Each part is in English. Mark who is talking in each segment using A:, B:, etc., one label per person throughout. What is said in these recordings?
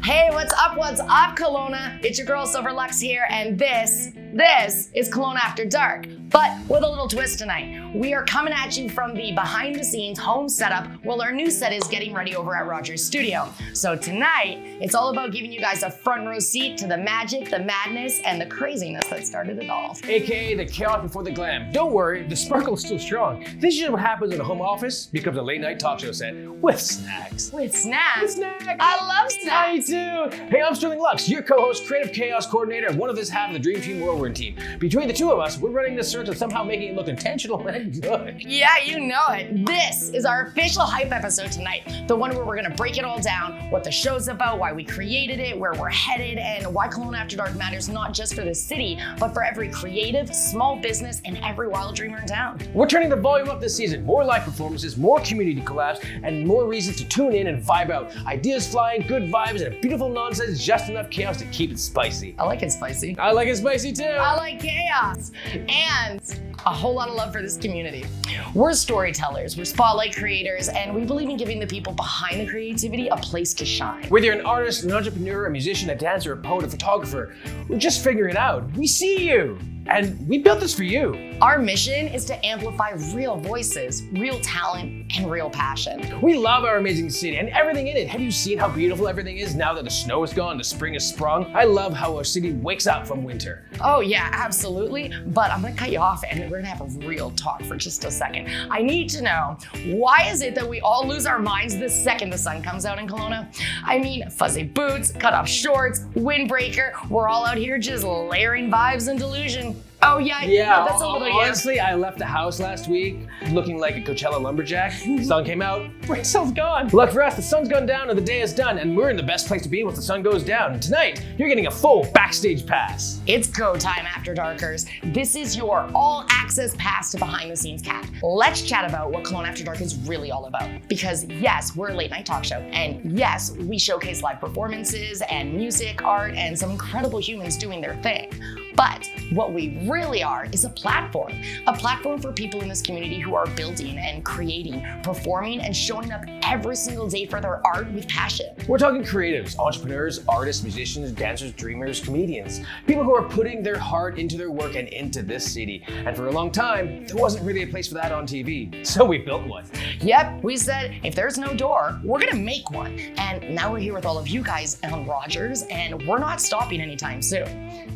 A: Hey, what's up, Kelowna? It's your girl, Silver LUXX here, and this is Kelowna After Dark, but with a little twist tonight. We are coming at you from the behind-the-scenes home setup while our new set is getting ready over at Roger's studio. So tonight, it's all about giving you guys a front row seat to the magic, the madness, and the craziness that started it all.
B: AKA the chaos before the glam. Don't worry, the sparkle is still strong. This is just what happens in a home office becomes a late-night talk show set with snacks.
A: With snacks?
B: With snacks!
A: I love snacks!
B: I do! Hey, I'm Sterling LUXX, your co-host, creative chaos coordinator, and one of this half of the Dream Team Whirlwind team. Between the two of us, we're running this search of somehow making it look intentional and good.
A: Yeah, you know it. This is our official hype episode tonight. The one where we're gonna break it all down, what the show's about, why we created it, where we're headed, and why Kelowna After Dark matters not just for the city, but for every creative, small business, and every wild dreamer in town.
B: We're turning the volume up this season. More live performances, more community collabs, and more reasons to tune in and vibe out. Ideas flying, good vibes, and beautiful nonsense, just enough chaos to keep it spicy.
A: I like it spicy.
B: I like it spicy too.
A: I like chaos. And a whole lot of love for this community. We're storytellers, we're spotlight creators, and we believe in giving the people behind the creativity a place to shine.
B: Whether you're an artist, an entrepreneur, a musician, a dancer, a poet, a photographer, we're just figuring it out. We see you. And we built this for you.
A: Our mission is to amplify real voices, real talent, and real passion.
B: We love our amazing city and everything in it. Have you seen how beautiful everything is now that the snow is gone, the spring has sprung? I love how our city wakes up from winter.
A: Oh yeah, absolutely. But I'm gonna cut you off and we're gonna have a real talk for just a second. I need to know, why is it that we all lose our minds the second the sun comes out in Kelowna? I mean, fuzzy boots, cut off shorts, windbreaker, we're all out here just layering vibes and delusion. Oh yeah, that's a little
B: honestly, I left the house last week looking like a Coachella lumberjack. Sun came out, brain cells gone. Luck for us, the sun's gone down and the day is done, and we're in the best place to be once the sun goes down. And tonight, you're getting a full backstage pass.
A: It's go time, After Darkers. This is your all-access pass to behind the scenes cat. Let's chat about what Kelowna After Dark is really all about. Because yes, we're a late night talk show, and yes, we showcase live performances and music, art, and some incredible humans doing their thing. But what we really are is a platform for people in this community who are building and creating, performing, and showing up every single day for their art with passion.
B: We're talking creatives, entrepreneurs, artists, musicians, dancers, dreamers, comedians, people who are putting their heart into their work and into this city. And for a long time, there wasn't really a place for that on TV, so we built one.
A: Yep, we said, if there's no door, we're gonna make one. And now we're here with all of you guys on Rogers, and we're not stopping anytime soon.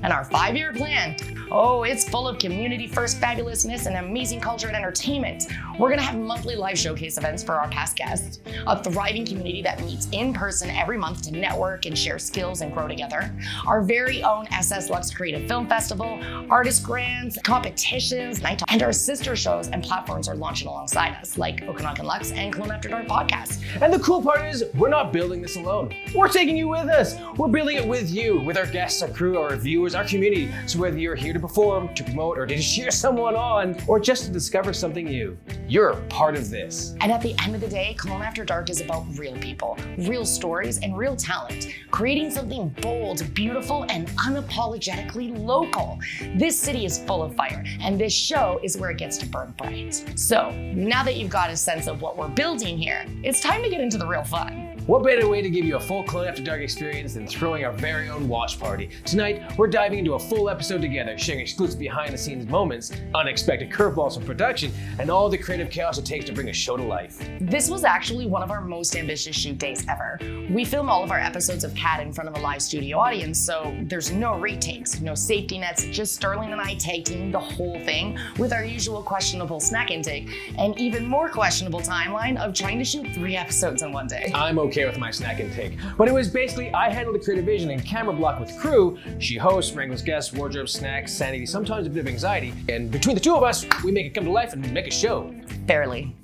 A: And our 5-year plan, oh, it's full of community-first fabulousness and amazing culture and entertainment. We're gonna have monthly live showcase events for our past guests, a thriving community that meets in person every month to network and share skills and grow together, our very own SS LUXX Creative Film Festival, artist grants, competitions, night talk, and our sister shows and platforms are launching alongside us, like Okanagan LUXX and Kelowna After Dark podcast.
B: And the cool part is, we're not building this alone. We're taking you with us. We're building it with you, with our guests, our crew, our viewers, our community. So whether you're here to perform, to promote, or to cheer someone on, or just to discover something new, you're a part of this.
A: And at the end of the day, Kelowna After Dark is about real people, real stories, and real talent, creating something bold, beautiful, and unapologetically local. This city is full of fire, and this show is where it gets to burn bright. So now that you've got a sense of what we're building here, it's time to get into the real fun.
B: What better way to give you a full Kelowna After Dark experience than throwing our very own watch party? Tonight, we're diving into a full episode together, sharing exclusive behind-the-scenes moments, unexpected curveballs from production, and all the creative chaos it takes to bring a show to life.
A: This was actually one of our most ambitious shoot days ever. We film all of our episodes of CAD in front of a live studio audience, so there's no retakes, no safety nets, just Sterling and I tag teaming the whole thing with our usual questionable snack intake, and even more questionable timeline of trying to shoot 3 episodes in one day.
B: I'm okay with my snack intake, but it was basically I handled the creative vision and camera block with crew. She hosts, wrangles guests, wardrobe, snacks, sanity, sometimes a bit of anxiety, and between the two of us, we make it come to life and make a show.
A: Barely.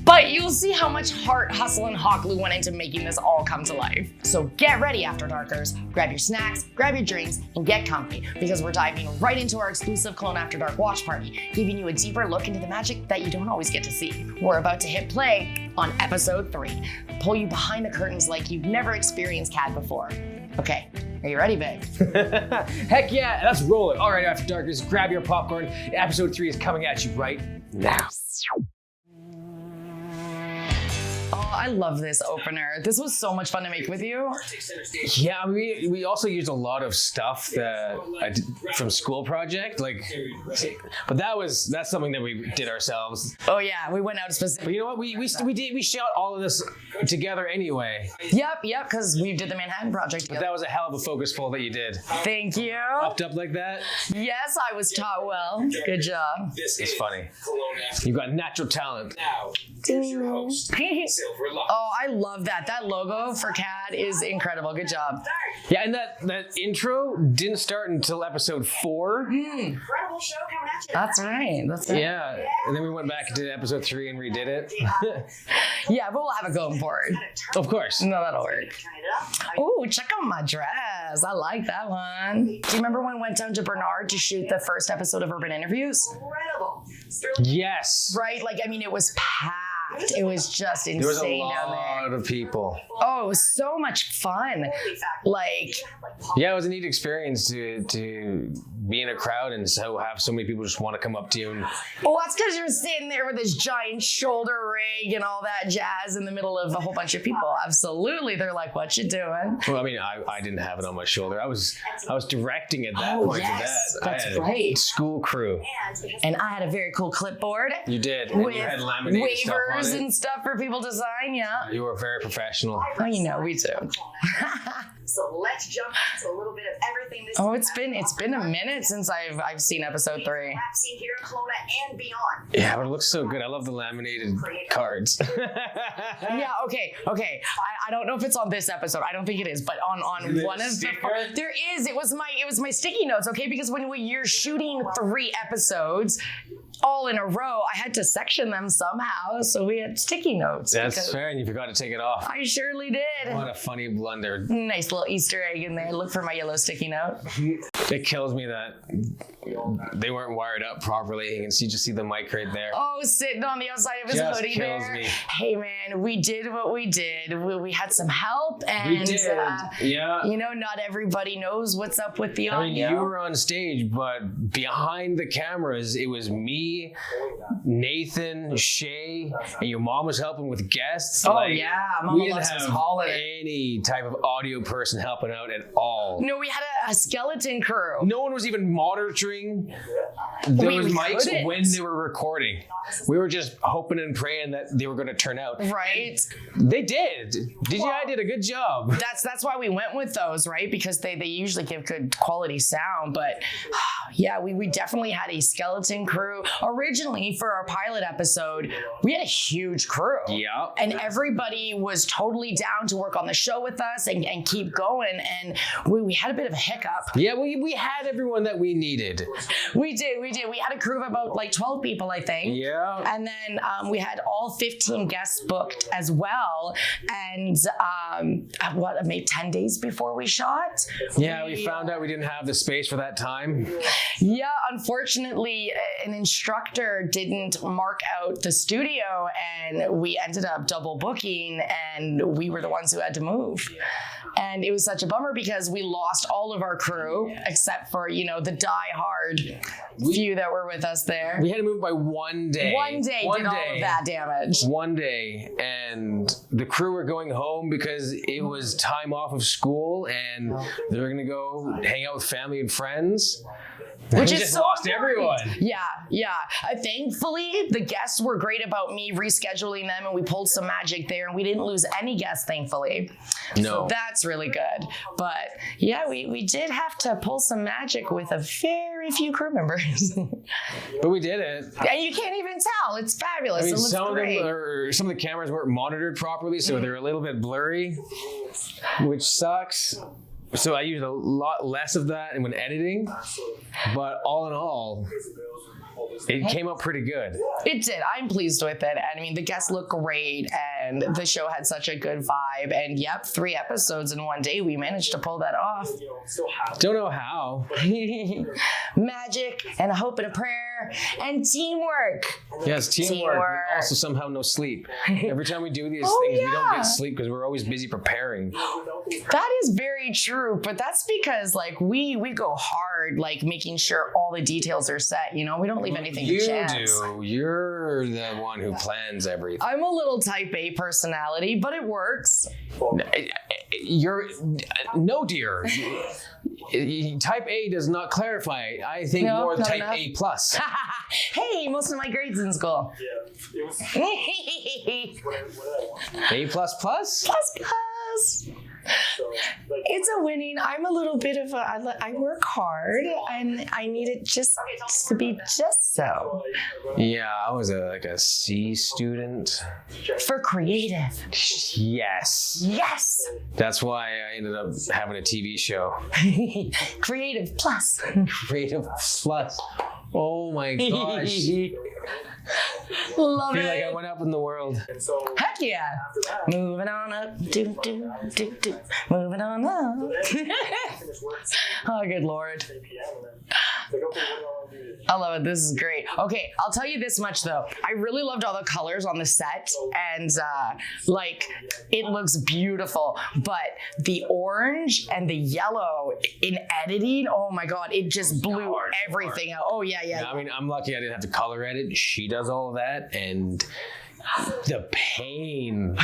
A: But you'll see how much heart, hustle, and hot glue went into making this all come to life. So get ready, After Darkers. Grab your snacks, grab your drinks, and get comfy, because we're diving right into our exclusive Kelowna After Dark watch party, giving you a deeper look into the magic that you don't always get to see. We're about to hit play on episode 3. Pull you behind the curtains like you've never experienced CAD before. Okay, are you ready, babe?
B: Heck yeah, let's roll it. All right, After Darkers, grab your popcorn. Episode 3 is coming at you right now.
A: Oh, I love this opener. This was so much fun to make with you.
B: Yeah, we also used a lot of stuff that I did from school project, but that's something that we did ourselves.
A: Oh yeah, we went out specific.
B: But you know what? We shot all of this together anyway.
A: Yep, because we did the Manhattan Project.
B: But that was a hell of a focus pull that you did.
A: Thank you.
B: Popped up like that.
A: Yes, I was taught well. Good job.
B: It's funny. You've got natural talent.
C: Now, here's your host, Silver LUXX.
A: Oh, I love that. That logo for CAD is incredible. Good job.
B: Yeah, and that intro didn't start until episode 4.
C: Incredible show coming at you.
A: That's right. That's right.
B: Yeah, and then we went back to episode 3 and redid it.
A: Yeah, but we'll have it going forward.
B: Of course.
A: No, that'll work.
C: Turn it up.
A: Oh, check out my dress. I like that one. Do you remember when we went down to Bernard to shoot the first episode of Urban Interviews?
C: Incredible.
B: Yes.
A: Right? It was packed. It was just insane
B: There was a
A: down there.
B: lot of people.
A: Oh, it was so much fun.
B: Yeah, it was a neat experience to be in a crowd and have so many people just want to come up to you.
A: Well, that's because you're sitting there with this giant shoulder rig and all that jazz in the middle of a whole bunch of people. Absolutely. They're like, what you doing?
B: Well, I mean, I didn't have it on my shoulder. I was directing at that
A: Oh,
B: point
A: yes,
B: to that.
A: that's
B: I had
A: right.
B: a school crew.
A: And I had a very cool clipboard
B: You did. And
A: with
B: you had laminated stuff on
A: waivers
B: it.
A: and stuff for people to sign. Yeah.
B: You were very professional.
A: Oh, you know, we do.
C: So let's jump into a little bit of everything this
A: Oh, it's been a minute since I've seen episode 3.
C: rap scene here in Kelowna and beyond.
B: Yeah, but it looks so good. I love the laminated cards.
A: Yeah, okay. I don't know if it's on this episode. I don't think it is, but on one of
B: sticker?
A: there is. It was my sticky notes, okay? Because when you're shooting 3 episodes all in a row, I had to section them somehow, so we had sticky notes.
B: That's
A: because
B: fair, and you forgot to take it off.
A: I surely did.
B: What a funny blunder.
A: Nice little Easter egg in there. Look for my yellow sticky note.
B: It kills me that they weren't wired up properly. You can just see the mic right there.
A: Oh, sitting on the outside of his
B: Just
A: hoodie
B: kills
A: there.
B: me.
A: Hey man, we did what we did. We had some help, and
B: We did. Yeah.
A: not everybody knows what's up with the
B: I mean,
A: audio.
B: you were on stage, but behind the cameras, it was me, Nathan, Shay, and your mom was helping with guests.
A: Oh, yeah, Mama
B: we didn't
A: Lux was
B: have
A: hauling it.
B: any type of audio person helping out at all.
A: No, we had a skeleton crew.
B: No one was even monitoring
A: We
B: those mics
A: couldn't.
B: when they were recording. We were just hoping and praying that they were going to turn out.
A: Right?
B: They did. DJI did a good job.
A: That's why we went with those, right? Because they usually give good quality sound. But yeah, we definitely had a skeleton crew. Originally, for our pilot episode, we had a huge crew.
B: Yeah.
A: And everybody was totally down to work on the show with us and keep going. And we had a bit of a hiccup.
B: Yeah, we had everyone that we needed.
A: We did. We had a crew of about 12 people, I think.
B: Yeah.
A: And then we had all 15 guests booked as well. And maybe 10 days before we shot?
B: Yeah, we found out we didn't have the space for that time.
A: Yeah, unfortunately, an instructor didn't mark out the studio, and we ended up double booking, and we were the ones who had to move. And it was such a bummer because we lost all of our crew except for, the die-hard few that were with us there.
B: We had to move by one day.
A: One day did all of that damage.
B: One day, and the crew were going home because it was time off of school, and they were going to go hang out with family and friends.
A: Which
B: we
A: is
B: just
A: so
B: lost
A: important.
B: everyone.
A: Yeah. Thankfully, the guests were great about me rescheduling them, and we pulled some magic there, and we didn't lose any guests, thankfully.
B: No.
A: So that's really good. But yeah, we did have to pull some magic with a very few crew members.
B: But we did it.
A: And you can't even tell. It's fabulous.
B: I mean,
A: it looks great.
B: some of the cameras weren't monitored properly, so they're a little bit blurry, which sucks. So I used a lot less of that when editing, but all in all, it came out pretty good.
A: It did. I'm pleased with it. And I mean, the guests look great, and the show had such a good vibe. And yep, 3 episodes in one day, we managed to pull that off.
B: Don't know how.
A: Magic and a hope and a prayer and teamwork.
B: Yes, teamwork.
A: Teamwork.
B: But also somehow no sleep. Every time we do these
A: Oh,
B: things, we don't
A: yeah.
B: get sleep because we're always busy preparing.
A: That is very true, but that's because we go hard, making sure all the details are set. We don't leave anything to chance.
B: You do. You're the one who plans everything.
A: I'm a little type A personality, but it works.
B: You're no, dear. Type A does not clarify. I think
A: No,
B: more
A: not
B: type
A: enough.
B: A plus.
A: Hey, most of my grades in school.
D: Yeah, it was. What did I want?
B: A plus plus.
A: Plus.
D: So, like,
A: It's a winning. I'm a little bit of I work hard and I need it just to be just so.
B: Yeah, I was like a C student.
A: For creative.
B: Yes.
A: Yes.
B: That's why I ended up having a TV show.
A: Creative plus.
B: Creative plus. Oh my gosh.
A: Love
B: I feel like I
A: it.
B: went up in the world.
D: and so
A: Heck yeah.
D: after that,
A: Moving on up. Do, do, do, do. Moving on up.
D: I finished work at
A: Oh, good Lord.
D: 3 p.m. and then it's like, okay, what do I want to do today?
A: I love it. This is great. Okay, I'll tell you this much though. I really loved all the colors on the set, and like it looks beautiful. But the orange and the yellow in editing, oh my God, it just blew everything out. Oh yeah.
B: I mean, I'm lucky I didn't have to color edit. She does all of that, and the pain.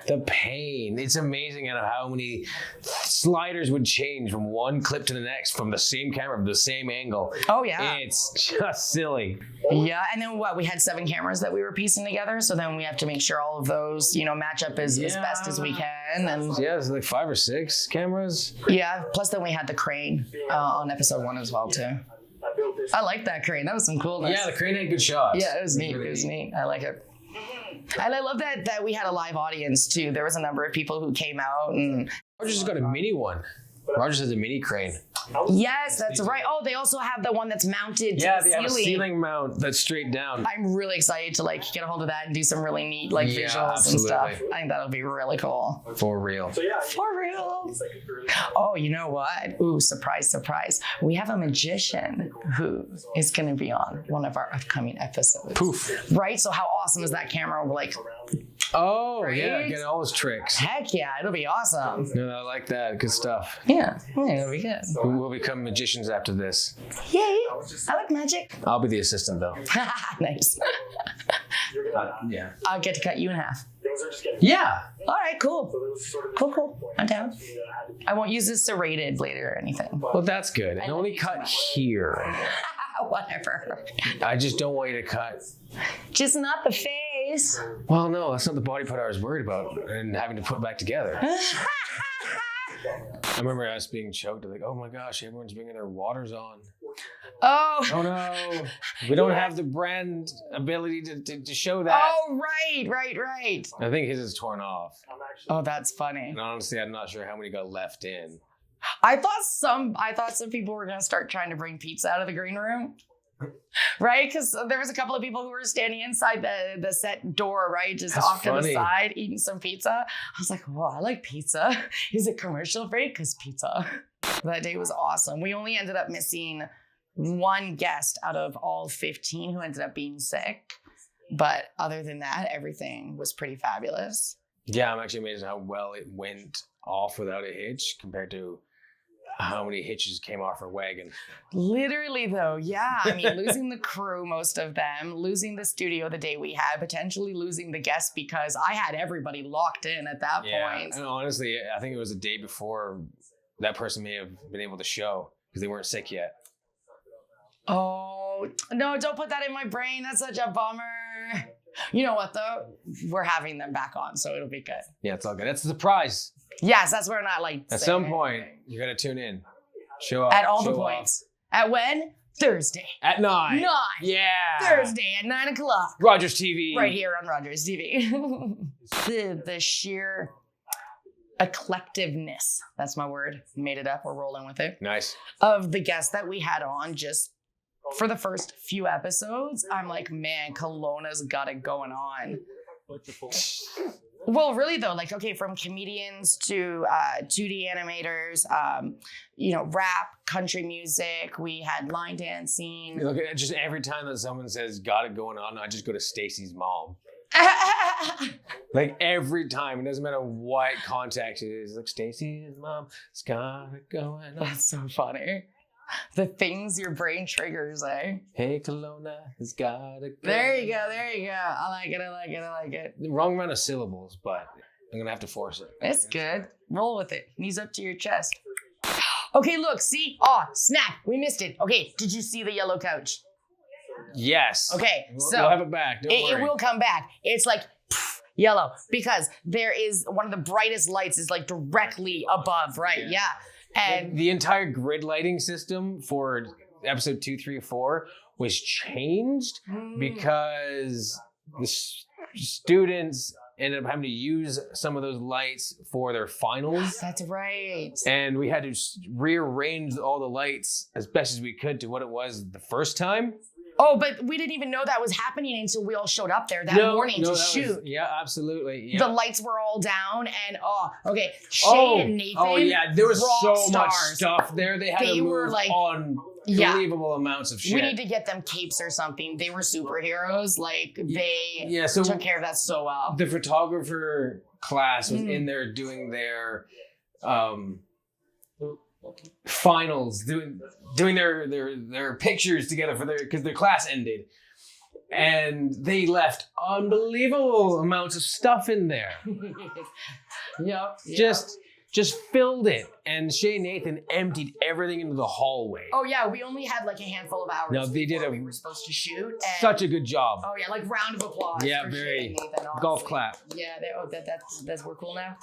B: The pain. It's amazing at how many sliders would change from one clip to the next from the same camera, from the same angle.
A: Oh yeah.
B: It's just silly.
A: Yeah, and then what? We had 7 cameras that we were piecing together, so then we have to make sure all of those, match up as best as we can. And
B: Yeah, it's like 5 or 6 cameras.
A: yeah, plus then we had the crane on episode 1 as well too.
D: I built this.
A: I like that crane. That was some coolness.
B: Yeah, the crane had good shots.
A: Yeah, it was neat. It was neat. I like it. And I love that we had a live audience too. There was a number of people who came out and
B: Rogers has got a mini one. Rogers has a mini crane.
A: yes, that's right. Oh, they also have the one that's mounted to
B: Yeah,
A: the
B: they have a
A: ceiling.
B: ceiling mount that's straight down.
A: I'm really excited to get a hold of that and do some really neat
B: Yeah,
A: visuals
B: absolutely.
A: and stuff. I think that'll be really cool.
B: For real.
D: So yeah,
A: For real.
D: it's like early.
A: Oh, you know what? Ooh, surprise. We have a magician who is going to be on one of our upcoming episodes.
B: Poof.
A: Right? So how awesome is that camera? We're like,
B: Oh, yeah,
A: Right?
B: get all his tricks.
A: heck yeah, it'll be awesome.
B: No, I like that. Good stuff.
A: Yeah, it'll be good.
B: We will become magicians after this.
A: Yay. I like magic.
B: I'll be the assistant, though.
A: Nice.
D: You're gonna.
B: Yeah.
A: I'll get to cut you in half.
D: Things are just getting.
B: Yeah.
A: All right, cool.
D: So there was sort of
A: Cool. I'm down.
D: I had to
A: I won't use this serrated later or anything.
B: Well, that's good. And only cut here.
A: Whatever.
B: I just don't want you to cut.
A: Just not the face.
B: Well, no, that's not the body part I was worried about and having to put back together. I remember us being choked. Like, oh my gosh, everyone's bringing their waters on.
A: Oh.
B: Oh no, we don't have the brand ability to show that.
A: Oh, right.
B: I think his is torn off.
D: I'm actually.
A: Oh, that's funny.
B: And honestly, I'm not sure how many got left in.
A: I thought some people were gonna start trying to bring pizza out of the green room. Right? Because there was a couple of people who were standing inside the set door, right? Just
B: That's
A: off to the
B: funny.
A: side eating some pizza. I was like, oh, I like pizza. Is it commercial free? Because pizza. That day was awesome. We only ended up missing one guest out of all 15 who ended up being sick. But other than that, everything was pretty fabulous.
B: Yeah, I'm actually amazed at how well it went off without a hitch compared to how many hitches came off our wagon.
A: Literally though, yeah. I mean, losing the crew, most of them, losing the studio the day we had, potentially losing the guests because I had everybody locked in at that point.
B: And honestly, I think it was the day before that person may have been able to show because they weren't sick yet.
A: Oh, no, don't put that in my brain. That's such a bummer. You know what though? We're having them back on, so it'll be good.
B: Yeah, it's all good. That's a surprise.
A: Yes, that's where not like
B: At
A: saying
B: some
A: it.
B: point, you got to tune in. Show up.
A: At all the
B: show
A: points. At when? Thursday.
B: off. At 9.
A: 9.
B: Yeah.
A: Thursday at 9 o'clock.
B: Rogers TV.
A: Right here on Rogers TV. the sheer eclectiveness, that's my word, made it up, we're rolling with it,
B: Nice.
A: of the guests that we had on just for the first few episodes. I'm like, man, Kelowna's got it going on. Well, really though, like, okay, from comedians to 2D animators, rap, country music, we had line dancing.
B: Look at just every time that someone says got it going on, I just go to Stacy's mom. Like every time, it doesn't matter what context it is. Like Stacy's mom, it's got it going on.
A: That's so funny. The things your brain triggers, eh?
B: Hey, Kelowna has got a...
A: There you go. I like it.
B: The wrong amount of syllables, but I'm gonna have to force it.
A: It's good. Roll with it. Knees up to your chest. Okay, look, see? Oh, snap. We missed it. Okay, did you see the yellow couch?
B: Yes.
A: Okay, so
B: we'll have it back. Don't worry.
A: It will come back. It's like yellow because there is one of the brightest lights is like directly above, right? Yeah. And
B: the entire grid lighting system for episode 2, 3, 4 was changed because the students ended up having to use some of those lights for their finals.
A: That's right.
B: And we had to rearrange all the lights as best as we could to what it was the first time.
A: Oh, but we didn't even know that was happening until we all showed up there that morning to shoot.
B: Yeah, absolutely. Yeah.
A: The lights were all down and okay. Shay and Nathan.
B: Oh yeah, there was so much
A: stars.
B: stuff there. They had to move unbelievable amounts of shit.
A: We need to get them capes or something. They were superheroes. Like they
B: so
A: took care of that so well.
B: The photographer class was in there doing their finals, doing their pictures together because their class ended, and they left unbelievable amounts of stuff in there.
A: Yep.
B: Just filled it, and Shay and Nathan emptied everything into the hallway.
A: Oh yeah, we only had like a handful of hours.
B: No, they did
A: we were supposed to shoot. And
B: such a good job.
A: Oh yeah, like round of applause.
B: Yeah,
A: for
B: very
A: Shay and Nathan,
B: golf clap.
A: Yeah, that's we're cool now.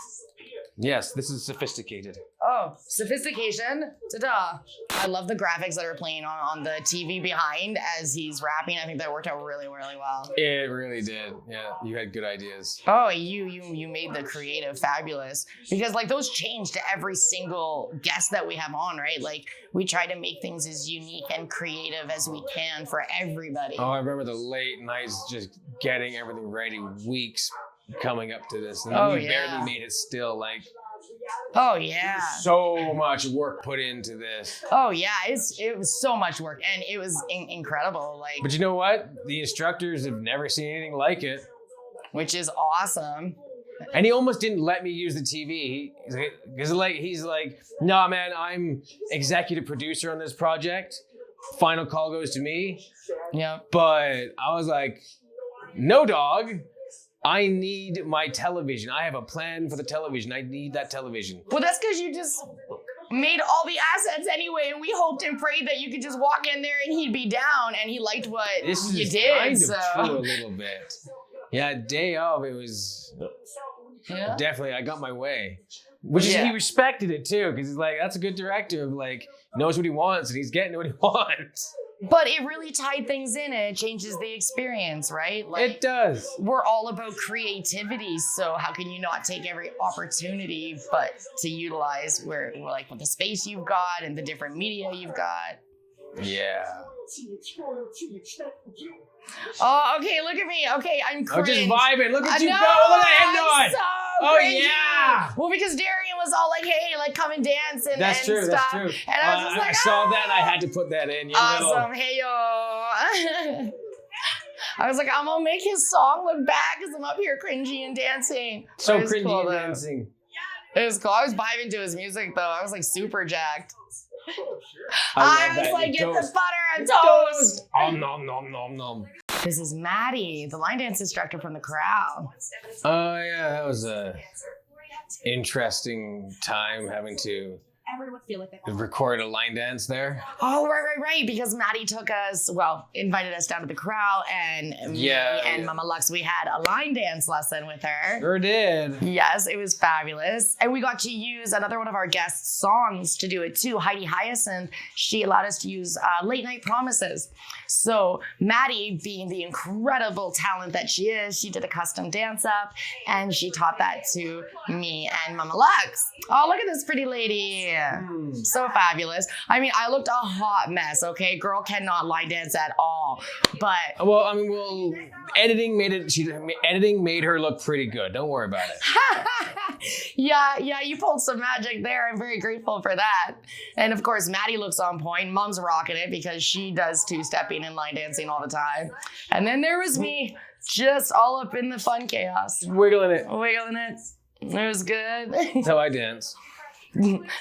B: Yes, this is sophisticated.
A: Oh, sophistication. Ta-da. I love the graphics that are playing on the TV behind as he's rapping. I think that worked out really, really well.
B: It really did. Yeah, you had good ideas.
A: Oh, you made the creative fabulous. Because like those change to every single guest that we have on, right? Like we try to make things as unique and creative as we can for everybody.
B: Oh, I remember the late nights just getting everything ready, weeks coming up to this. And we barely made it still, like...
A: Oh yeah.
B: So much work put into this.
A: Oh yeah, it was so much work and it was incredible. Like,
B: but you know what? The instructors have never seen anything like it,
A: which is awesome.
B: And he almost didn't let me use the TV. He's like, "No, man, I'm executive producer on this project. Final call goes to me."
A: Yeah.
B: But I was like, "No, dog. I need my television. I have a plan for the television. I need that television."
A: Well, that's because you just made all the assets anyway, and we hoped and prayed that you could just walk in there and he'd be down, and he liked what you did.
B: Kind of true a little bit. Yeah, day of, it was definitely, I got my way. Which is, he respected it too, because he's like, that's a good director, like, knows what he wants, and he's getting what he wants.
A: But it really tied things in and it changes the experience, right? Like,
B: it does.
A: We're all about creativity, so how can you not take every opportunity but to utilize where like with the space you've got and the different media you've got?
B: Yeah.
A: Oh, okay, look at me. Okay, I'm cringe.
B: I'm just vibing. Look at you go. Look at that head nod.
A: So cringy.
B: Yeah.
A: Well, because Darian was all like, hey, like come and dance and
B: that's true,
A: stuff.
B: That's true.
A: And I was just like,
B: I saw that and I had to put that in.
A: Awesome. Hey, yo. I was like, I'm going to make his song look bad because I'm up here cringy and dancing.
B: So cringy and dancing.
A: It was cool. I was vibing to his music, though. I was like super jacked.
B: I
A: was like, get
B: toast.
A: the butter on toast.
B: Nom, nom, nom, nom.
A: This is Maddie, the line dance instructor from the crowd.
B: Oh, yeah. That was a interesting time having to record a line dance there.
A: Oh, right. Because Maddie took us, invited us down to the crowd, and me and Mama Lux, we had a line dance lesson with her.
B: Sure did.
A: Yes, it was fabulous. And we got to use another one of our guest songs to do it too, Heidi Hyacinth. She allowed us to use Late Night Promises. So Maddie, being the incredible talent that she is, she did a custom dance up, and she taught that to me and Mama Lux. Oh, look at this pretty lady. So fabulous. I mean, I looked a hot mess, okay? Girl cannot line dance at all. But editing made her look pretty good. Don't worry about it. Yeah, you pulled some magic there. I'm very grateful for that. And of course, Maddie looks on point. Mom's rocking it because she does two-stepping and line dancing all the time. And then there was me, just all up in the fun chaos.
B: Wiggling it.
A: It was good.
B: That's how I dance.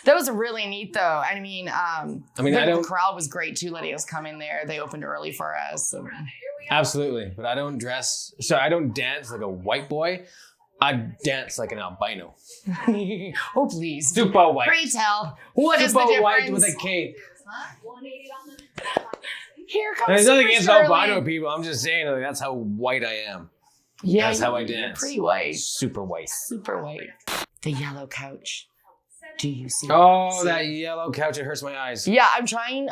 A: That was really neat, though. I mean,
B: the
A: crowd was great too, letting us come in there. They opened early for us.
B: Absolutely, but I don't dance like a white boy. I dance like an albino.
A: Oh, please.
B: Super white.
A: Pray tell, what is the difference?
B: Super white with a cape.
A: Here comes
B: There's nothing
A: Silver
B: against
A: Sterling.
B: albino people. I'm just saying like, that's how white I am.
A: Yeah,
B: that's how I
A: you're
B: dance.
A: pretty white.
B: Super white.
A: Super white. The yellow couch. Do you see?
B: Oh, that yellow couch, it hurts my eyes.
A: Yeah, I'm trying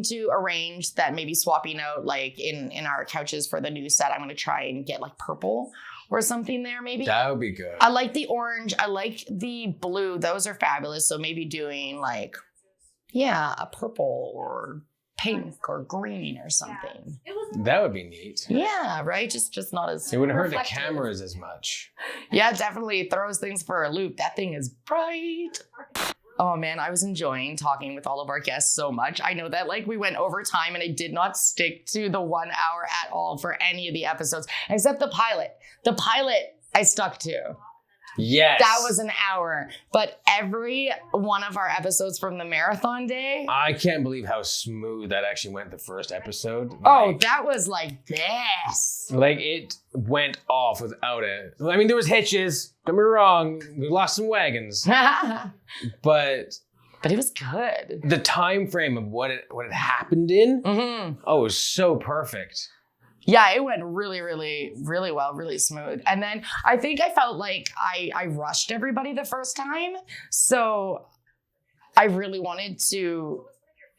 A: to arrange that, maybe swapping out like in our couches for the new set. I'm going to try and get like purple or something there maybe.
B: That would be good.
A: I like the orange. I like the blue. Those are fabulous. So maybe doing like, a purple or pink or green or something.
B: That would be neat.
A: Yeah, right? Just not as
B: It wouldn't hurt the
A: reflective.
B: cameras as much.
A: Yeah, definitely throws things for a loop. That thing is bright. Oh man, I was enjoying talking with all of our guests so much. I know that like we went over time and I did not stick to the 1 hour at all for any of the episodes, except the pilot. The pilot I stuck to.
B: Yes.
A: That was an hour. But every one of our episodes from the marathon day.
B: I can't believe how smooth that actually went the first episode.
A: Oh, that was like this.
B: Like it went off without it. I mean, there was hitches. Don't be wrong. We lost some wagons. But
A: it was good.
B: the time frame of what it happened in,
A: Mm-hmm.
B: it was so perfect.
A: Yeah, it went really, really, really well, really smooth. And then I think I felt like I rushed everybody the first time. So I really wanted to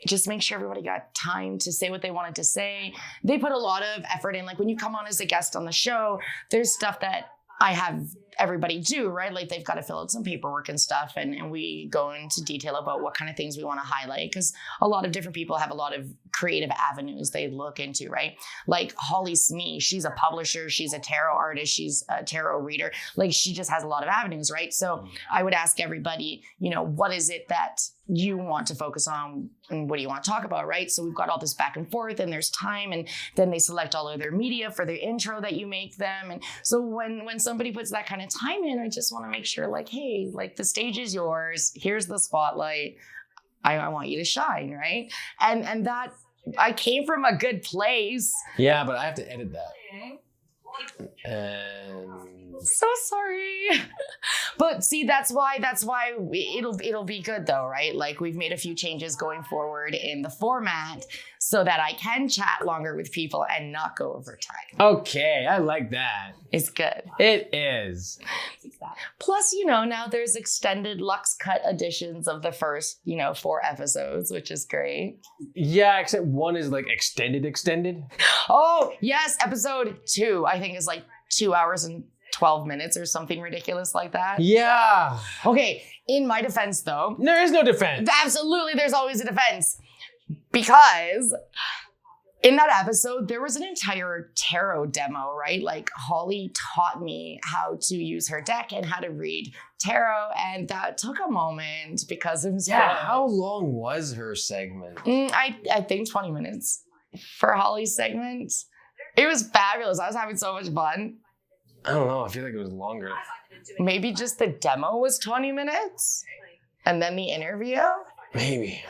A: just make sure everybody got time to say what they wanted to say. They put a lot of effort in. Like when you come on as a guest on the show, there's stuff that I have everybody do, right? Like they've got to fill out some paperwork and stuff. And we go into detail about what kind of things we want to highlight, because a lot of different people have a lot of creative avenues they look into, right? Like Holly Smee, she's a publisher, she's a tarot artist, she's a tarot reader. Like she just has a lot of avenues, right? So I would ask everybody, what is it that you want to focus on and what do you want to talk about, right? So we've got all this back and forth and there's time, and then they select all of their media for their intro that you make them. And so when somebody puts that kind of time in, I just want to make sure like, hey, like the stage is yours. Here's the spotlight. I want you to shine, right? And that I came from a good place.
B: Yeah, but I have to edit that. And
A: So sorry. But see, that's why it'll be good though, right? Like we've made a few changes going forward in the format so that I can chat longer with people and not go over time.
B: okay, I like that.
A: It's good.
B: It is.
A: Plus, now there's extended Lux cut editions of the first, 4 episodes, which is great.
B: Yeah, except one is like extended.
A: Oh, yes, episode 2, I think is like 2 hours and 12 minutes or something ridiculous like that.
B: Yeah.
A: Okay, in my defense though,
B: There is no defense.
A: absolutely there's always a defense, because in that episode there was an entire tarot demo, right? Like Holly taught me how to use her deck and how to read tarot, and that took a moment because it was
B: Yeah,
A: fun.
B: how long was her segment?
A: I think 20 minutes for Holly's segment. It was fabulous. I was having so much fun.
B: I don't know, I feel like it was longer.
A: Maybe just the demo was 20 minutes and then the interview.
B: Maybe.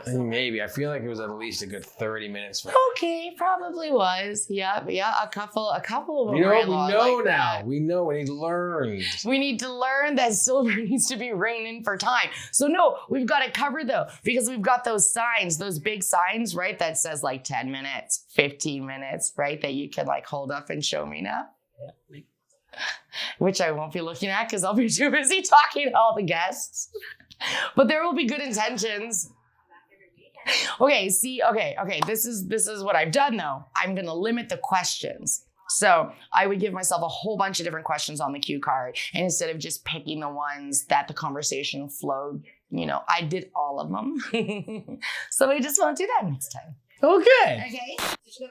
B: Maybe. I feel like it was at least a good 30 minutes. For
A: Okay, probably was. Yeah, a couple of them.
B: we know,
A: ran
B: we
A: long
B: know
A: like
B: now.
A: that.
B: We know and he learned.
A: We need to learn that Silver needs to be reining for time. So no, we've got it covered though, because we've got those signs, those big signs, right? That says like 10 minutes, 15 minutes, right? That you can like hold up and show me now. Which I won't be looking at because I'll be too busy talking to all the guests. But there will be good intentions. Okay, this is what I've done though. I'm gonna limit the questions. So I would give myself a whole bunch of different questions on the cue card. And instead of just picking the ones that the conversation flowed, I did all of them. So I just won't do that next time.
B: Okay.
A: Okay.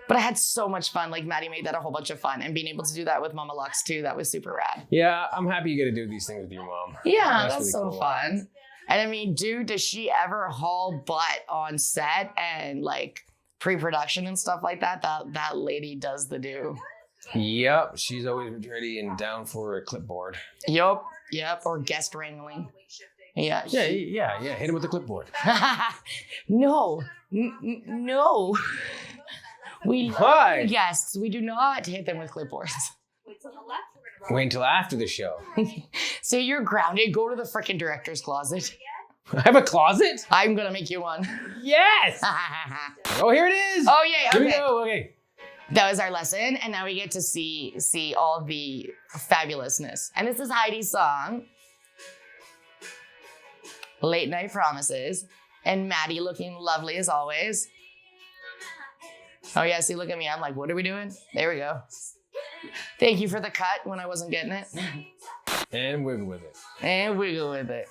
A: But I had so much fun. Like Maddie made that a whole bunch of fun, and being able to do that with Mama Lux too, that was super rad.
B: Yeah, I'm happy you get to do these things with your mom.
A: Yeah, that's
B: really
A: so
B: cool.
A: fun. And I mean, dude, does she ever haul butt on set and like pre-production and stuff like that? That lady does the do.
B: Yep, she's always ready and down for a clipboard.
A: Yep, or guest wrangling. Yeah.
B: Yeah. Hit him with the clipboard.
A: No. No. We
B: Why?
A: love guests. We do not hit them with clipboards.
B: Wait until after the show.
A: So you're grounded. Go to the freaking director's closet.
B: I have a closet?
A: I'm gonna make you one.
B: Yes! Oh, here it is!
A: Oh, yeah,
B: Here
A: okay.
B: we go, okay.
A: That was our lesson, and now we get to see all the fabulousness. And this is Heidi's song, Late Night Promises, and Maddie looking lovely as always. Oh yeah, see, look at me. I'm like, what are we doing? There we go. Thank you for the cut when I wasn't getting it.
B: And wiggle with it.
A: And wiggle with it.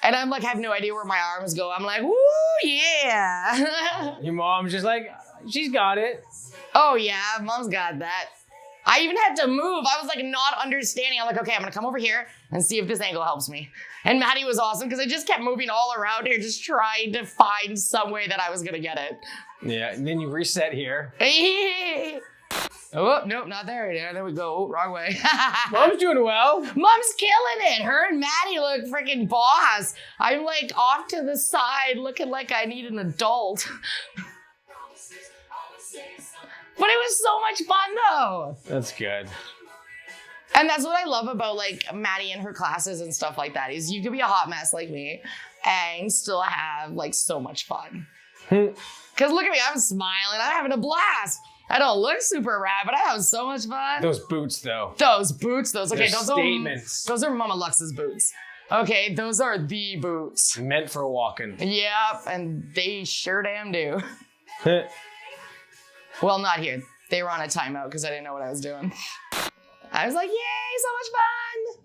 A: And I'm like, I have no idea where my arms go. I'm like, woo, yeah.
B: Your mom's just like, she's got it.
A: Oh yeah, mom's got that. I even had to move. I was like not understanding. I'm like, okay, I'm gonna come over here and see if this angle helps me. And Maddie was awesome because I just kept moving all around here, just trying to find some way that I was gonna get it.
B: Yeah, and then you reset here.
A: Oh, nope, not there. There we go. Oh, wrong way.
B: Mom's doing well.
A: Mom's killing it. Her and Maddie look freaking boss. I'm like off to the side looking like I need an adult. But it was so much fun though.
B: That's good.
A: And that's what I love about like Maddie and her classes and stuff like that is you could be a hot mess like me and still have like so much fun. Because look at me, I'm smiling, I'm having a blast. I don't look super rad, but I have so much fun.
B: Those boots though.
A: Those boots, okay,
B: They're
A: those
B: statements.
A: Those are Mama Lux's boots. Okay, those are the boots.
B: Meant for walking.
A: Yep, and they sure damn do. Well, not here. They were on a timeout because I didn't know what I was doing. I was like, yay, so much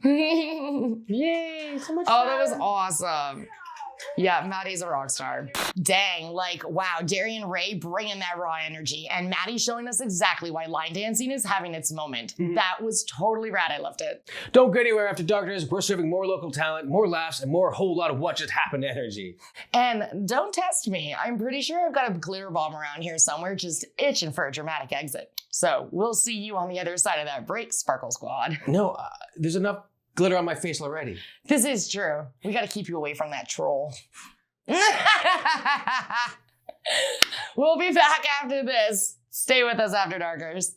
A: fun. Yay, so much fun. Oh, that was awesome. Yeah, Maddie's a rock star. Dang, like, wow, Darian Ray bringing that raw energy and Maddie showing us exactly why line dancing is having its moment. That was totally rad. I loved it.
B: Don't go anywhere after darkness. We're serving more local talent, more laughs, and more whole lot of what just happened energy.
A: And don't test me. I'm pretty sure I've got a glitter bomb around here somewhere just itching for a dramatic exit. So we'll see you on the other side of that break, Sparkle Squad.
B: No, there's enough glitter on my face already.
A: This is true. We got to keep you away from that troll. We'll be back after this. Stay with us, After Darkers.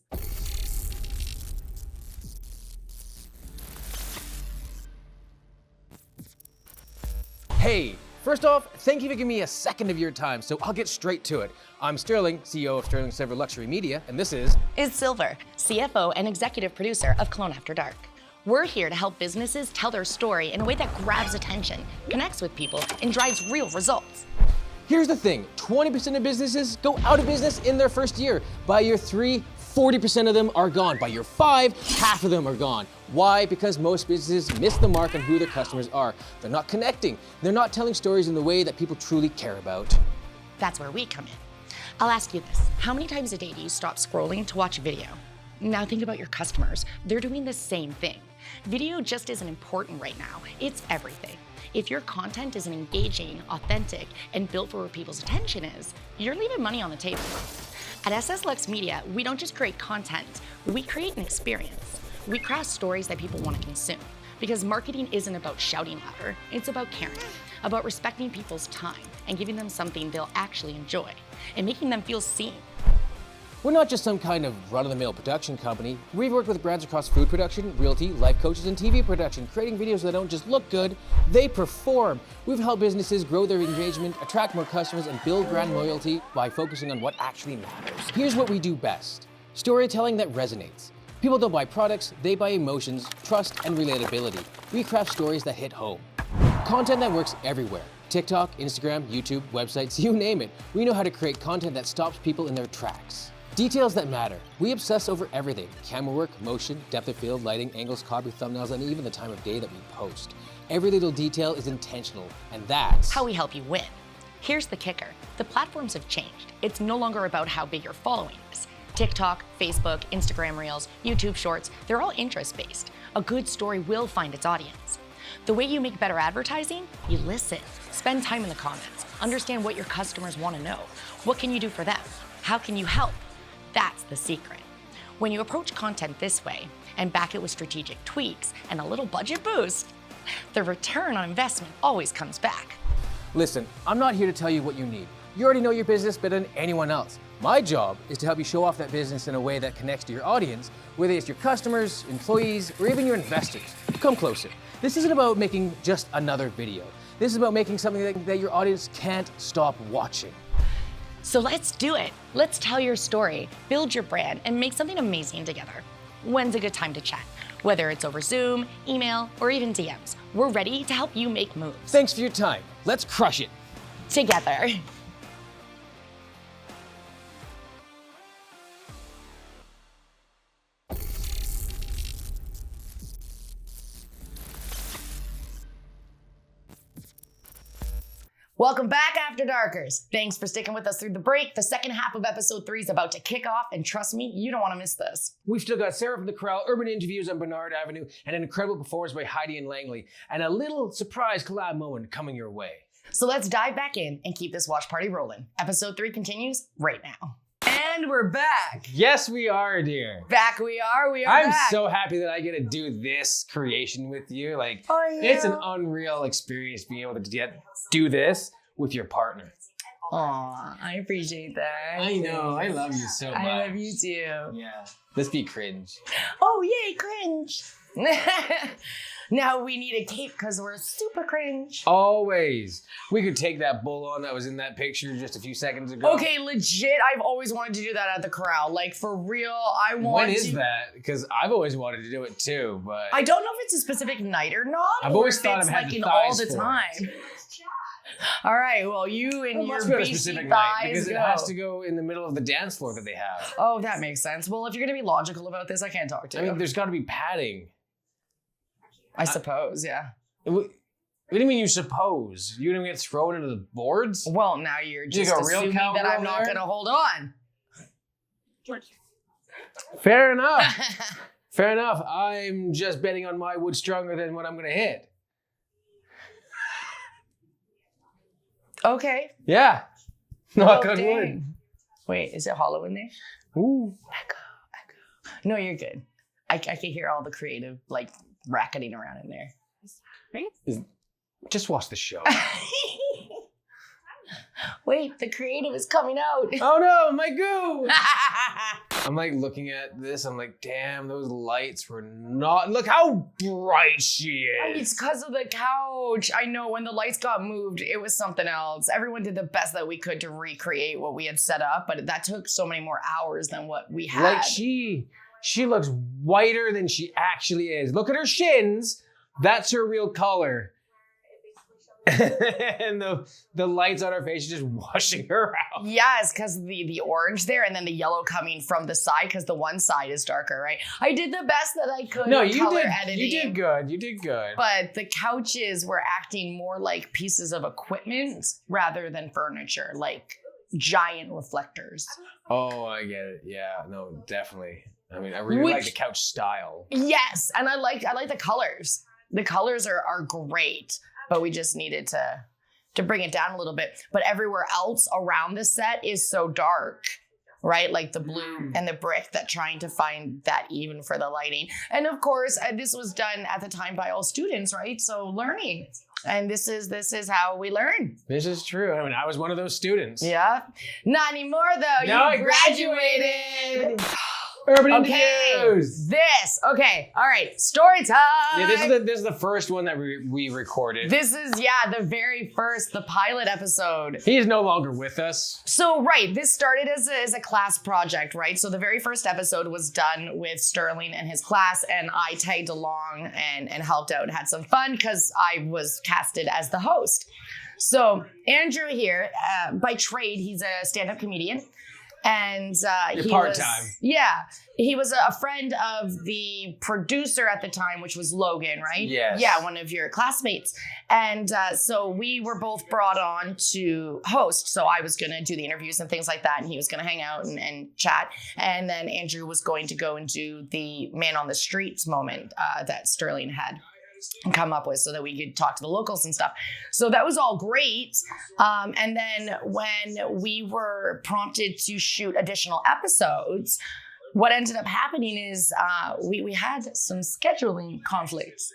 B: Hey, first off, thank you for giving me a second of your time, so I'll get straight to it. I'm Sterling, CEO of Sterling Silver Luxury Media, and this is
A: Silver, CFO and executive producer of Kelowna After Dark. We're here to help businesses tell their story in a way that grabs attention, connects with people, and drives real results.
B: Here's the thing, 20% of businesses go out of business in their first year. By year 3, 40% of them are gone. By year 5, half of them are gone. Why? Because most businesses miss the mark on who their customers are. They're not connecting. They're not telling stories in the way that people truly care about.
A: That's where we come in. I'll ask you this. How many times a day do you stop scrolling to watch a video? Now think about your customers. They're doing the same thing. Video just isn't important right now. It's everything. If your content isn't engaging, authentic, and built for where people's attention is, you're leaving money on the table. At SS Lux Media, we don't just create content, we create an experience. We craft stories that people want to consume. Because marketing isn't about shouting louder, it's about caring, about respecting people's time and giving them something they'll actually enjoy, and making them feel seen.
B: We're not just some kind of run-of-the-mill production company. We've worked with brands across food production, realty, life coaches, and TV production, creating videos that don't just look good, they perform. We've helped businesses grow their engagement, attract more customers, and build brand loyalty by focusing on what actually matters. Here's what we do best. Storytelling that resonates. People don't buy products, they buy emotions, trust, and relatability. We craft stories that hit home. Content that works everywhere. TikTok, Instagram, YouTube, websites, you name it. We know how to create content that stops people in their tracks. Details that matter. We obsess over everything. Camera work, motion, depth of field, lighting, angles, copy, thumbnails, and even the time of day that we post. Every little detail is intentional, and that's
A: how we help you win. Here's the kicker. The platforms have changed. It's no longer about how big your following is. TikTok, Facebook, Instagram Reels, YouTube Shorts, they're all interest-based. A good story will find its audience. The way you make better advertising? You listen. Spend time in the comments. Understand what your customers want to know. What can you do for them? How can you help? That's the secret. When you approach content this way and back it with strategic tweaks and a little budget boost, the return on investment always comes back.
B: Listen, I'm not here to tell you what you need. You already know your business better than anyone else. My job is to help you show off that business in a way that connects to your audience, whether it's your customers, employees, or even your investors. Come closer. This isn't about making just another video. This is about making something that your audience can't stop watching.
A: So let's do it. Let's tell your story, build your brand, and make something amazing together. When's a good time to chat? Whether it's over Zoom, email, or even DMs, we're ready to help you make moves.
B: Thanks for your time. Let's crush it.
A: Together. Welcome back, After Darkers. Thanks for sticking with us through the break. The second half of episode 3 is about to kick off, and trust me, you don't want to miss this.
B: We've still got Sarah from the Corral, urban interviews on Bernard Avenue, and an incredible performance by Heidi and Langley, and a little surprise collab moment coming your way.
A: So let's dive back in and keep this watch party rolling. Episode 3 continues right now. And we're back.
B: Yes, we are, dear.
A: Back we are
B: I'm
A: back.
B: so happy that I get to do this creation with you. Like,
A: Oh, yeah.
B: It's an unreal experience being able to do this with your partner.
A: Aw, I appreciate that.
B: I know. I love you so much.
A: I love you too.
B: Yeah. Let's be cringe.
A: Oh, yay, cringe. Now we need a cape because we're super cringe.
B: Always. We could take that bull on that was in that picture just a few seconds ago.
A: Okay, legit, I've always wanted to do that at the Corral. Like, for real, I want
B: When is
A: to...
B: that? Because I've always wanted to do it too, but
A: I don't know if it's a specific night or not.
B: I've
A: or
B: always
A: if
B: thought
A: it's
B: I've had
A: like
B: the
A: in all
B: thighs
A: the
B: for it.
A: time. All right, well, you and
B: it
A: your
B: must be on a
A: beefy
B: specific night
A: thighs
B: because
A: go.
B: it has to go in the middle of the dance floor that they have.
A: Oh, that makes sense. Well, if you're gonna be logical about this, I can't talk to
B: I
A: you.
B: mean, there's got to be padding.
A: I suppose, yeah.
B: What do you mean you suppose? You're gonna get thrown into the boards?
A: Well, now you're
B: You
A: just
B: got a real
A: assuming
B: cowgirl
A: that I'm not
B: there?
A: gonna hold on.
B: Fair enough. Fair enough. I'm just betting on my wood stronger than what I'm gonna hit.
A: Okay.
B: Yeah. Knock
A: Oh,
B: on
A: dang.
B: wood.
A: Wait, is it hollow in there?
B: Ooh.
A: Echo. No, you're good. I can hear all the creative, like, racketing around in there.
B: Just watch the show.
A: Wait, the creative is coming out.
B: Oh no, my goo! I'm like looking at this, I'm like, damn, those lights were not, look how bright she
A: It's
B: is.
A: because of the couch. I know when the lights got moved, it was something else. Everyone did the best that we could to recreate what we had set up, but that took so many more hours than what we had.
B: Like she looks whiter than she actually is. Look at her shins. That's her real color. And the lights on her face are just washing her out.
A: Yes, because the orange there and then the yellow coming from the side because the one side is darker, right? I did the best that I could
B: No,
A: with
B: you
A: color
B: did.
A: editing.
B: You did good. You did good.
A: But the couches were acting more like pieces of equipment rather than furniture, like giant reflectors.
B: Oh, I get it. Yeah, no, definitely. I mean, I really like the couch style.
A: Yes, and I like the colors. The colors are great, but we just needed to bring it down a little bit. But everywhere else around the set is so dark, right? Like the blue and the brick, that trying to find that even for the lighting. And of course, this was done at the time by all students, right? So learning. And this is how we learn.
B: This is true. I mean, I was one of those students.
A: Yeah. Not anymore though.
B: No, I
A: You graduated.
B: Urban
A: Okay.
B: interviews.
A: Okay. All right. Story time.
B: Yeah, this is the first one that we recorded.
A: This is, the very first, the pilot episode.
B: He is no longer with us.
A: So, right, this started as a class project, right? So the very first episode was done with Sterling and his class, and I tagged along and helped out and had some fun because I was casted as the host. So Andrew here, by trade, he's a stand-up comedian. And he
B: part-time.
A: He was a friend of the producer at the time, which was Logan, right?
B: Yes.
A: Yeah, one of your classmates. And so we were both brought on to host. So I was going to do the interviews and things like that, and he was going to hang out and chat. And then Andrew was going to go and do the man on the streets moment that Sterling had come up with so that we could talk to the locals and stuff. So that was all great. And then when we were prompted to shoot additional episodes, what ended up happening is we had some scheduling conflicts,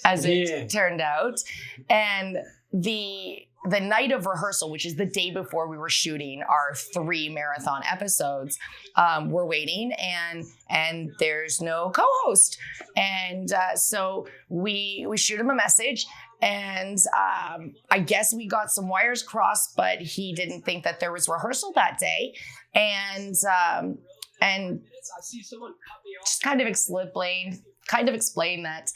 A: as it turned out, and the night of rehearsal, which is the day before we were shooting our 3 marathon episodes, we're waiting and there's no co-host, and so we shoot him a message. And I guess we got some wires crossed, but he didn't think that there was rehearsal that day, and just kind of explained that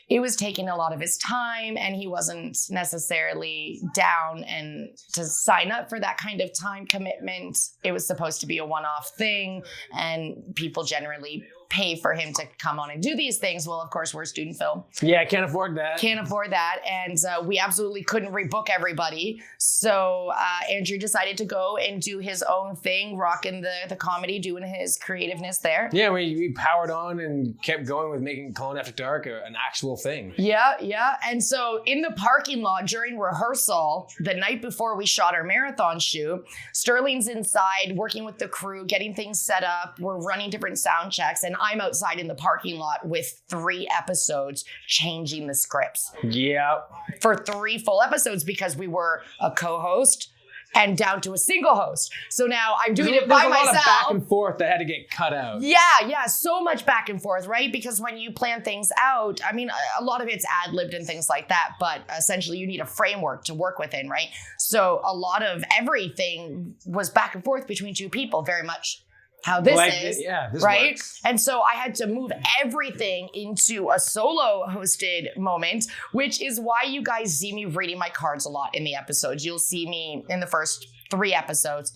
A: it was taking a lot of his time and he wasn't necessarily down and to sign up for that kind of time commitment. It was supposed to be a one-off thing, and people generally pay for him to come on and do these things. Well, of course, we're student film.
B: Yeah, can't afford that.
A: And we absolutely couldn't rebook everybody. So Andrew decided to go and do his own thing, rocking the comedy, doing his creativeness there.
B: Yeah, we powered on and kept going with making Kelowna After Dark an actual thing.
A: Yeah. And so in the parking lot during rehearsal, the night before we shot our marathon shoot, Sterling's inside working with the crew, getting things set up. We're running different sound checks, and I'm outside in the parking lot with 3 episodes changing the scripts.
B: Yeah.
A: For 3 full episodes, because we were a co-host and down to a single host. So now I'm doing it by myself.
B: There's a lot of back and forth that had to get cut out.
A: Yeah, so much back and forth, right? Because when you plan things out, I mean, a lot of it's ad-libbed and things like that, but essentially you need a framework to work within, right? So a lot of everything was back and forth between 2 people, very much how this is,
B: this
A: right?
B: works.
A: And so I had to move everything into a solo hosted moment, which is why you guys see me reading my cards a lot in the episodes. You'll see me in the first 3 episodes.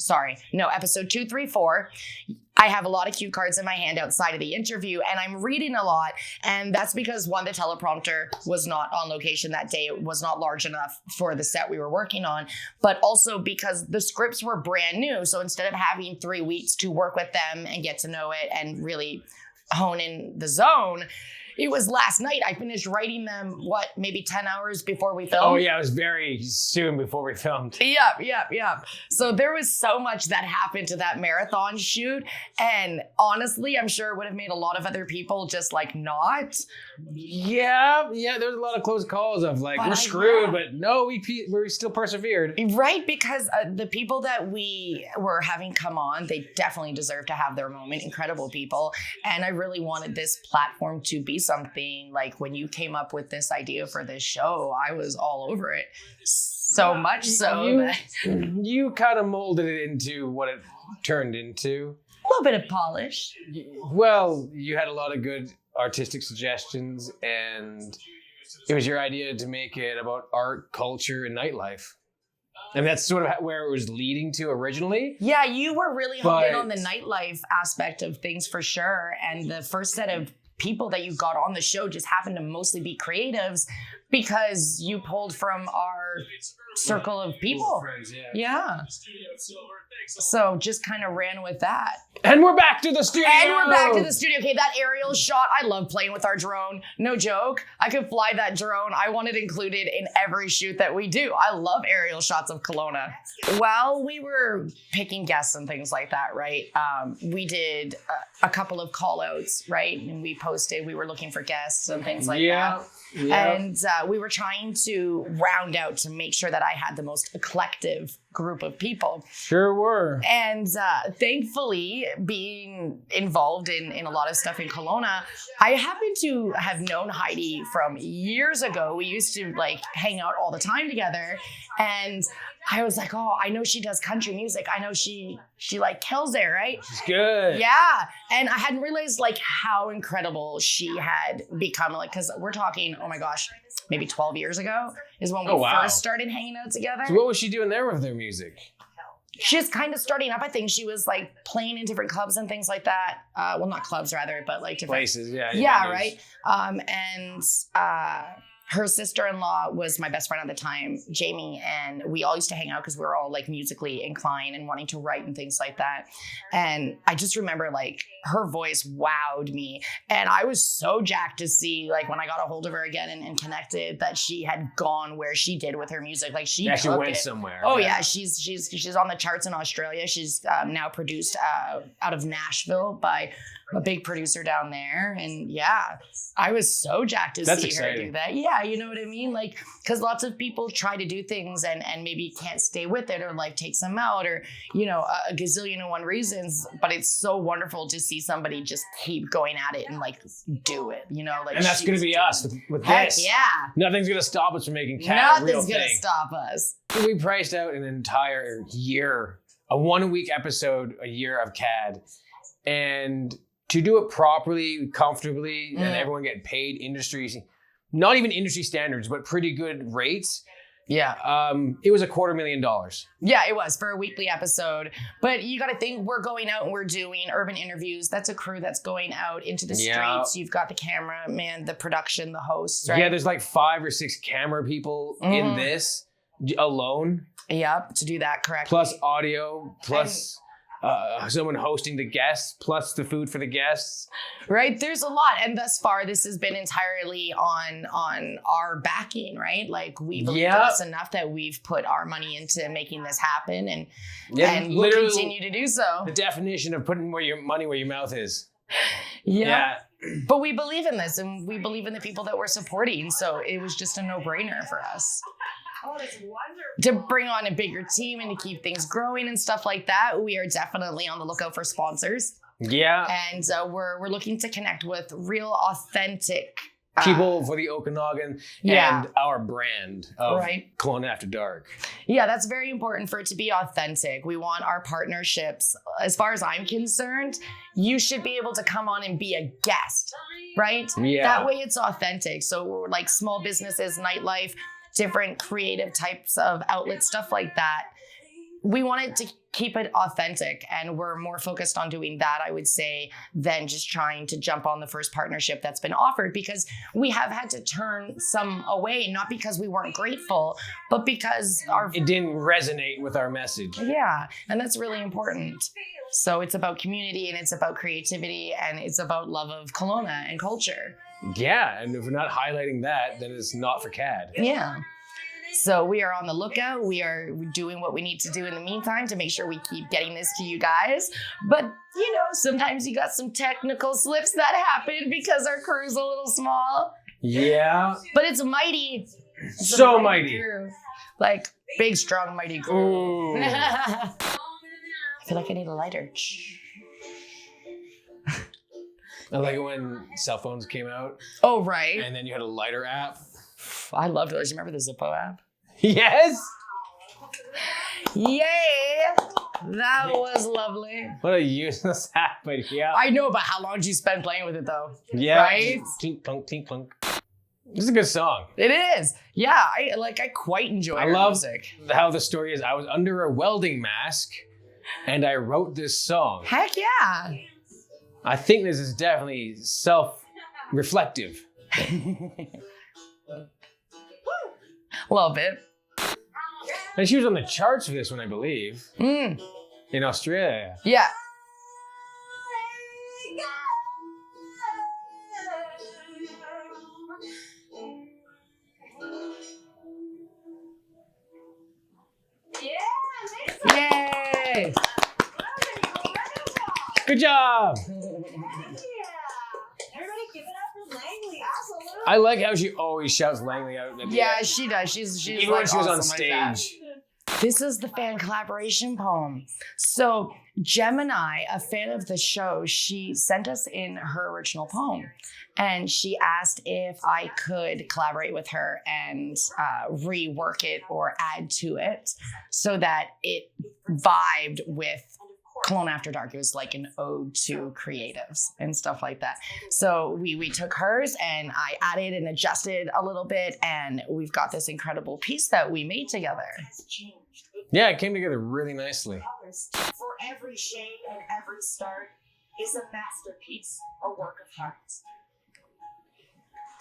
A: Episode 2, 3, 4. I have a lot of cue cards in my hand outside of the interview, and I'm reading a lot. And that's because, one, the teleprompter was not on location that day. It was not large enough for the set we were working on, but also because the scripts were brand new. So instead of having 3 weeks to work with them and get to know it and really hone in the zone, it was last night. I finished writing them, maybe 10 hours before we filmed?
B: Oh yeah, it was very soon before we filmed.
A: Yeah. So there was so much that happened to that marathon shoot. And honestly, I'm sure it would have made a lot of other people just like not.
B: Yeah, there's a lot of close calls of like, we're screwed, but no, we still persevered.
A: Right, because the people that we were having come on, they definitely deserve to have their moment. Incredible people. And I really wanted this platform to be something like, when you came up with this idea for this show, I was all over it. So much so that
B: you kind of molded it into what it turned into.
A: A little bit of polish.
B: Well, you had a lot of good artistic suggestions, and it was your idea to make it about art, culture, and nightlife. And that's sort of where it was leading to originally.
A: Yeah, you were really honed in on the nightlife aspect of things for sure. And the first set of people that you got on the show just happened to mostly be creatives, because you pulled from our circle of people.
B: Friends,
A: yeah. So just kind of ran with that.
B: And we're back to the studio.
A: Okay, that aerial shot. I love playing with our drone. No joke. I could fly that drone. I want it included in every shoot that we do. I love aerial shots of Kelowna. While we were picking guests and things like that, right? We did a couple of call outs, right? And we posted, we were looking for guests and things like that.
B: Yeah.
A: And we were trying to round out to make sure that I had the most eclectic group of people.
B: Sure were.
A: And thankfully, being involved in a lot of stuff in Kelowna, I happen to have known Heidi from years ago. We used to like hang out all the time together, and I was like, oh, I know she does country music. I know she like kills it, right?
B: She's good.
A: Yeah. And I hadn't realized like how incredible she had become, like, because we're talking, oh my gosh, maybe 12 years ago is when we first started hanging out together.
B: So what was she doing there with their music?
A: She's kind of starting up. I think she was like playing in different clubs and things like that. Well, not clubs rather, but like different
B: places. Yeah.
A: Yeah.
B: Venues.
A: Right. her sister-in-law was my best friend at the time, Jamie, and we all used to hang out because we were all like musically inclined and wanting to write and things like that. And I just remember like her voice wowed me. And I was so jacked to see like when I got a hold of her again and connected that she had gone where she did with her music. Like she
B: went somewhere.
A: Oh yeah, she's on the charts in Australia. She's now produced out of Nashville by a big producer down there. And yeah, I was so jacked to see her do that. Yeah, you know what I mean? Like, because lots of people try to do things and maybe can't stay with it, or life takes them out, or, you know, a gazillion and one reasons. But it's so wonderful to see somebody just keep going at it and like do it, you know? Like,
B: and that's going to be us with this.
A: Yeah.
B: Nothing's going to stop us from making Cat a real thing.
A: Nothing's going to stop us.
B: We priced out an entire year, a 1 week episode, a year of CAD. And to do it properly, comfortably, and everyone get paid not even industry standards, but pretty good rates.
A: Yeah.
B: It was $250,000.
A: Yeah, it was for a weekly episode. But you got to think, we're going out and we're doing urban interviews. That's a crew that's going out into the streets. You've got the cameraman, the production, the hosts, right?
B: Yeah, there's like 5 or 6 camera people in this alone.
A: Yep, to do that correctly.
B: Plus audio, plus someone hosting the guests, plus the food for the guests.
A: Right, there's a lot, and thus far this has been entirely on our backing, right? Like we believe in this enough that we've put our money into making this happen, and we'll continue to do so.
B: The definition of putting your money where your mouth is.
A: Yeah. But we believe in this, and we believe in the people that we're supporting, so it was just a no-brainer for us.
C: Oh, that's wonderful.
A: To bring on a bigger team and to keep things growing and stuff like that, we are definitely on the lookout for sponsors.
B: Yeah.
A: And we're looking to connect with real, authentic
B: people for the Okanagan and our brand of Kelowna After Dark.
A: Yeah, that's very important for it to be authentic. We want our partnerships, as far as I'm concerned, you should be able to come on and be a guest, right?
B: Yeah.
A: That way it's authentic. So we're like small businesses, nightlife, different creative types of outlets, stuff like that. We wanted to keep it authentic, and we're more focused on doing that, I would say, than just trying to jump on the first partnership that's been offered, because we have had to turn some away, not because we weren't grateful, but because
B: it didn't resonate with our message.
A: Yeah, and that's really important. So it's about community, and it's about creativity, and it's about love of Kelowna and culture.
B: Yeah, and if we're not highlighting that, then it's not for CAD.
A: Yeah. So we are on the lookout. We are doing what we need to do in the meantime to make sure we keep getting this to you guys. But, you know, sometimes you got some technical slips that happen because our crew's a little small.
B: Yeah.
A: But it's mighty. It's
B: so mighty.
A: Crew. Like, big, strong, mighty crew. I feel like I need a lighter.
B: I like it when cell phones came out.
A: Oh, right.
B: And then you had a lighter app.
A: I loved those. You remember the Zippo app?
B: Yes.
A: Yay! That was lovely.
B: What a useless app, but yeah.
A: I know, but how long did you spend playing with it, though?
B: Yeah.
A: Right?
B: Tink, plunk, tink, plunk. This is a good song.
A: It is. Yeah, I quite enjoy her music.
B: I love how the story is. I was under a welding mask, and I wrote this song.
A: Heck yeah.
B: I think this is definitely self-reflective.
A: A little bit.
B: And she was on the charts for this one, I believe. In Australia.
A: Yeah. Yay!
B: Good job! I like how she always shouts Langley out. At the end.
A: She does. She's
B: even
A: like
B: when she was on
A: awesome like
B: stage.
A: This is the fan collaboration poem. So Gemini, a fan of the show, she sent us in her original poem, and she asked if I could collaborate with her and rework it or add to it so that it vibed with Kelowna After Dark. It was like an ode to creatives and stuff like that. So we took hers and I added and adjusted a little bit, and we've got this incredible piece that we made together.
B: Yeah, it came together really nicely.
C: For every shade and every start is a masterpiece, a work of art.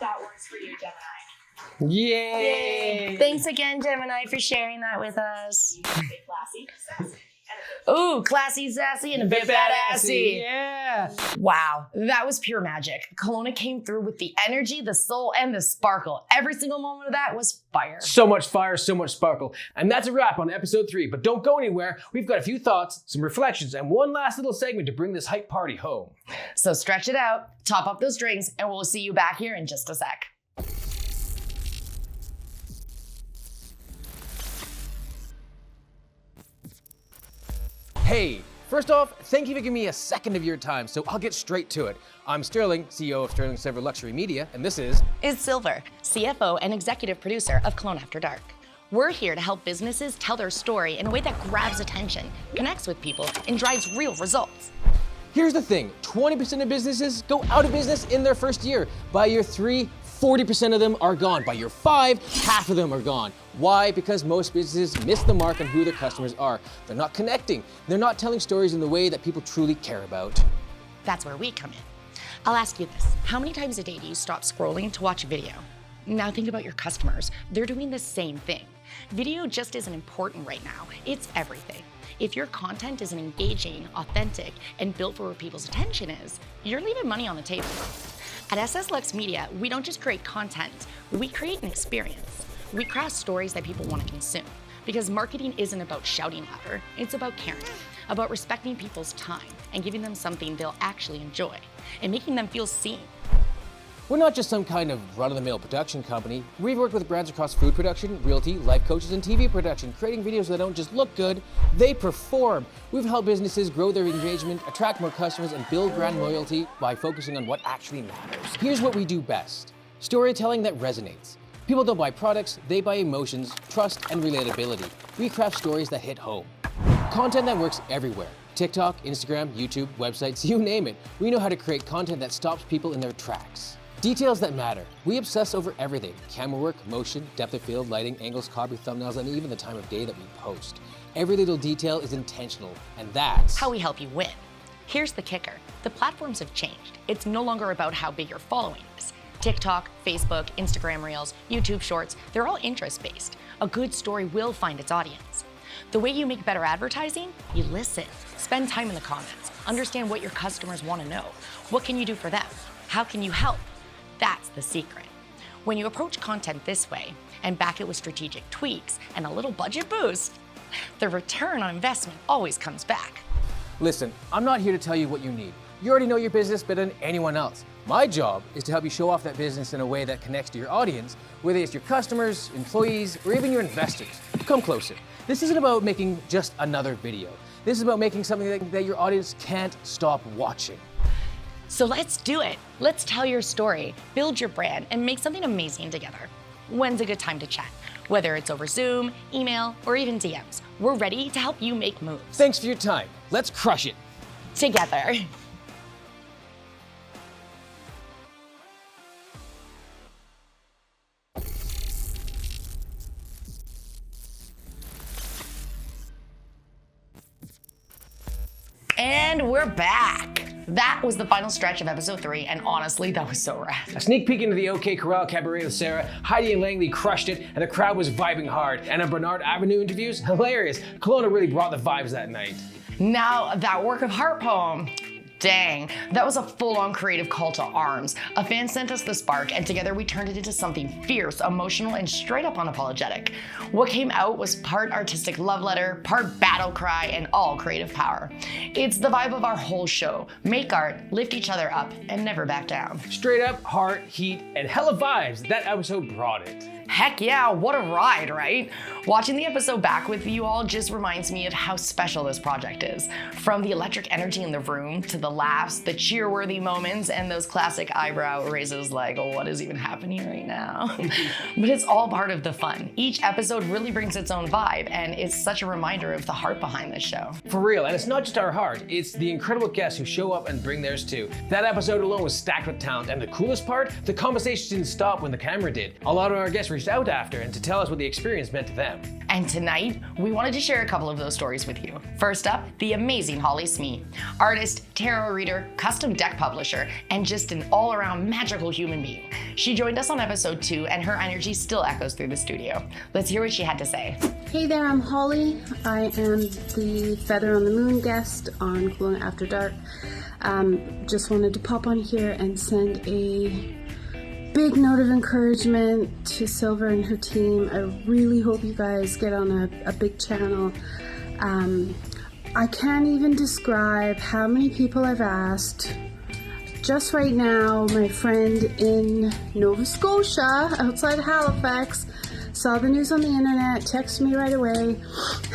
C: That works for you, Gemini.
B: Yay!
A: Thanks again, Gemini, for sharing that with us.
C: Classy, sassy,
A: Ooh, classy, sassy, and a bit badassy.
B: Yeah.
A: Wow, that was pure magic. Kelowna came through with the energy, the soul, and the sparkle. Every single moment of that was fire.
B: So much fire, so much sparkle. And that's a wrap on episode 3. But don't go anywhere. We've got a few thoughts, some reflections, and one last little segment to bring this hype party home.
A: So stretch it out, top up those drinks, and we'll see you back here in just a sec.
B: Hey, first off, thank you for giving me a second of your time, so I'll get straight to it. I'm Sterling, CEO of Sterling Silver Luxury Media, and this is
A: Silver, CFO and executive producer of Kelowna After Dark. We're here to help businesses tell their story in a way that grabs attention, connects with people, and drives real results.
B: Here's the thing, 20% of businesses go out of business in their first year. By year 3, 40% of them are gone. By year 5, half of them are gone. Why? Because most businesses miss the mark on who their customers are. They're not connecting. They're not telling stories in the way that people truly care about.
A: That's where we come in. I'll ask you this, how many times a day do you stop scrolling to watch a video? Now think about your customers. They're doing the same thing. Video just isn't important right now. It's everything. If your content isn't engaging, authentic, and built for where people's attention is, you're leaving money on the table. At SS LUXX Media, we don't just create content, we create an experience. We craft stories that people want to consume. Because marketing isn't about shouting louder, it's about caring, about respecting people's time and giving them something they'll actually enjoy, and making them feel seen.
B: We're not just some kind of run-of-the-mill production company. We've worked with brands across food production, realty, life coaches, and TV production, creating videos that don't just look good, they perform. We've helped businesses grow their engagement, attract more customers, and build brand loyalty by focusing on what actually matters. Here's what we do best. Storytelling that resonates. People don't buy products, they buy emotions, trust, and relatability. We craft stories that hit home. Content that works everywhere. TikTok, Instagram, YouTube, websites, you name it. We know how to create content that stops people in their tracks. Details that matter. We obsess over everything. Camera work, motion, depth of field, lighting, angles, copy, thumbnails, and even the time of day that we post. Every little detail is intentional, and that's
A: how we help you win. Here's the kicker. The platforms have changed. It's no longer about how big your following is. TikTok, Facebook, Instagram Reels, YouTube Shorts, they're all interest-based. A good story will find its audience. The way you make better advertising? You listen. Spend time in the comments. Understand what your customers want to know. What can you do for them? How can you help? That's the secret. When you approach content this way and back it with strategic tweaks and a little budget boost, the return on investment always comes back.
B: Listen, I'm not here to tell you what you need. You already know your business better than anyone else. My job is to help you show off that business in a way that connects to your audience, whether it's your customers, employees, or even your investors. Come closer. This isn't about making just another video. This is about making something that your audience can't stop watching.
A: So let's do it. Let's tell your story, build your brand, and make something amazing together. When's a good time to chat? Whether it's over Zoom, email, or even DMs, we're ready to help you make moves.
B: Thanks for your time. Let's crush it.
A: Together. And we're back. That was the final stretch of episode 3, and honestly, that was so rad.
B: A sneak peek into the OK Corral Cabaret with Sarah, Heidi and Langley crushed it, and the crowd was vibing hard. And our Bernard Avenue interviews, hilarious. Kelowna really brought the vibes that night.
A: Now, that work of heart poem. Dang, that was a full-on creative call to arms. A fan sent us the spark, and together we turned it into something fierce, emotional, and straight up unapologetic. What came out was part artistic love letter, part battle cry, and all creative power. It's the vibe of our whole show. Make art, lift each other up, and never back down.
B: Straight up, heart, heat, and hella vibes. That episode brought it.
A: Heck yeah, what a ride, right? Watching the episode back with you all just reminds me of how special this project is. From the electric energy in the room, to the laughs, the cheer-worthy moments, and those classic eyebrow raises like, oh, what is even happening right now? But it's all part of the fun. Each episode really brings its own vibe, and it's such a reminder of the heart behind this show.
B: For real, and it's not just our heart, it's the incredible guests who show up and bring theirs too. That episode alone was stacked with talent, and the coolest part, the conversation didn't stop when the camera did. A lot of our guests reached out after and to tell us what the experience meant to them.
A: And tonight, we wanted to share a couple of those stories with you. First up, the amazing Holly Smee, artist, tarot reader, custom deck publisher, and just an all-around magical human being. She joined us on episode 2, and her energy still echoes through the studio. Let's hear what she had to say.
E: Hey there, I'm Holly. I am the Feather on the Moon guest on Kelowna After Dark. Just wanted to pop on here and send a big note of encouragement to Silver and her team. I really hope you guys get on a big channel. I can't even describe how many people I've asked. Just right now, my friend in Nova Scotia, outside Halifax, saw the news on the internet, texted me right away,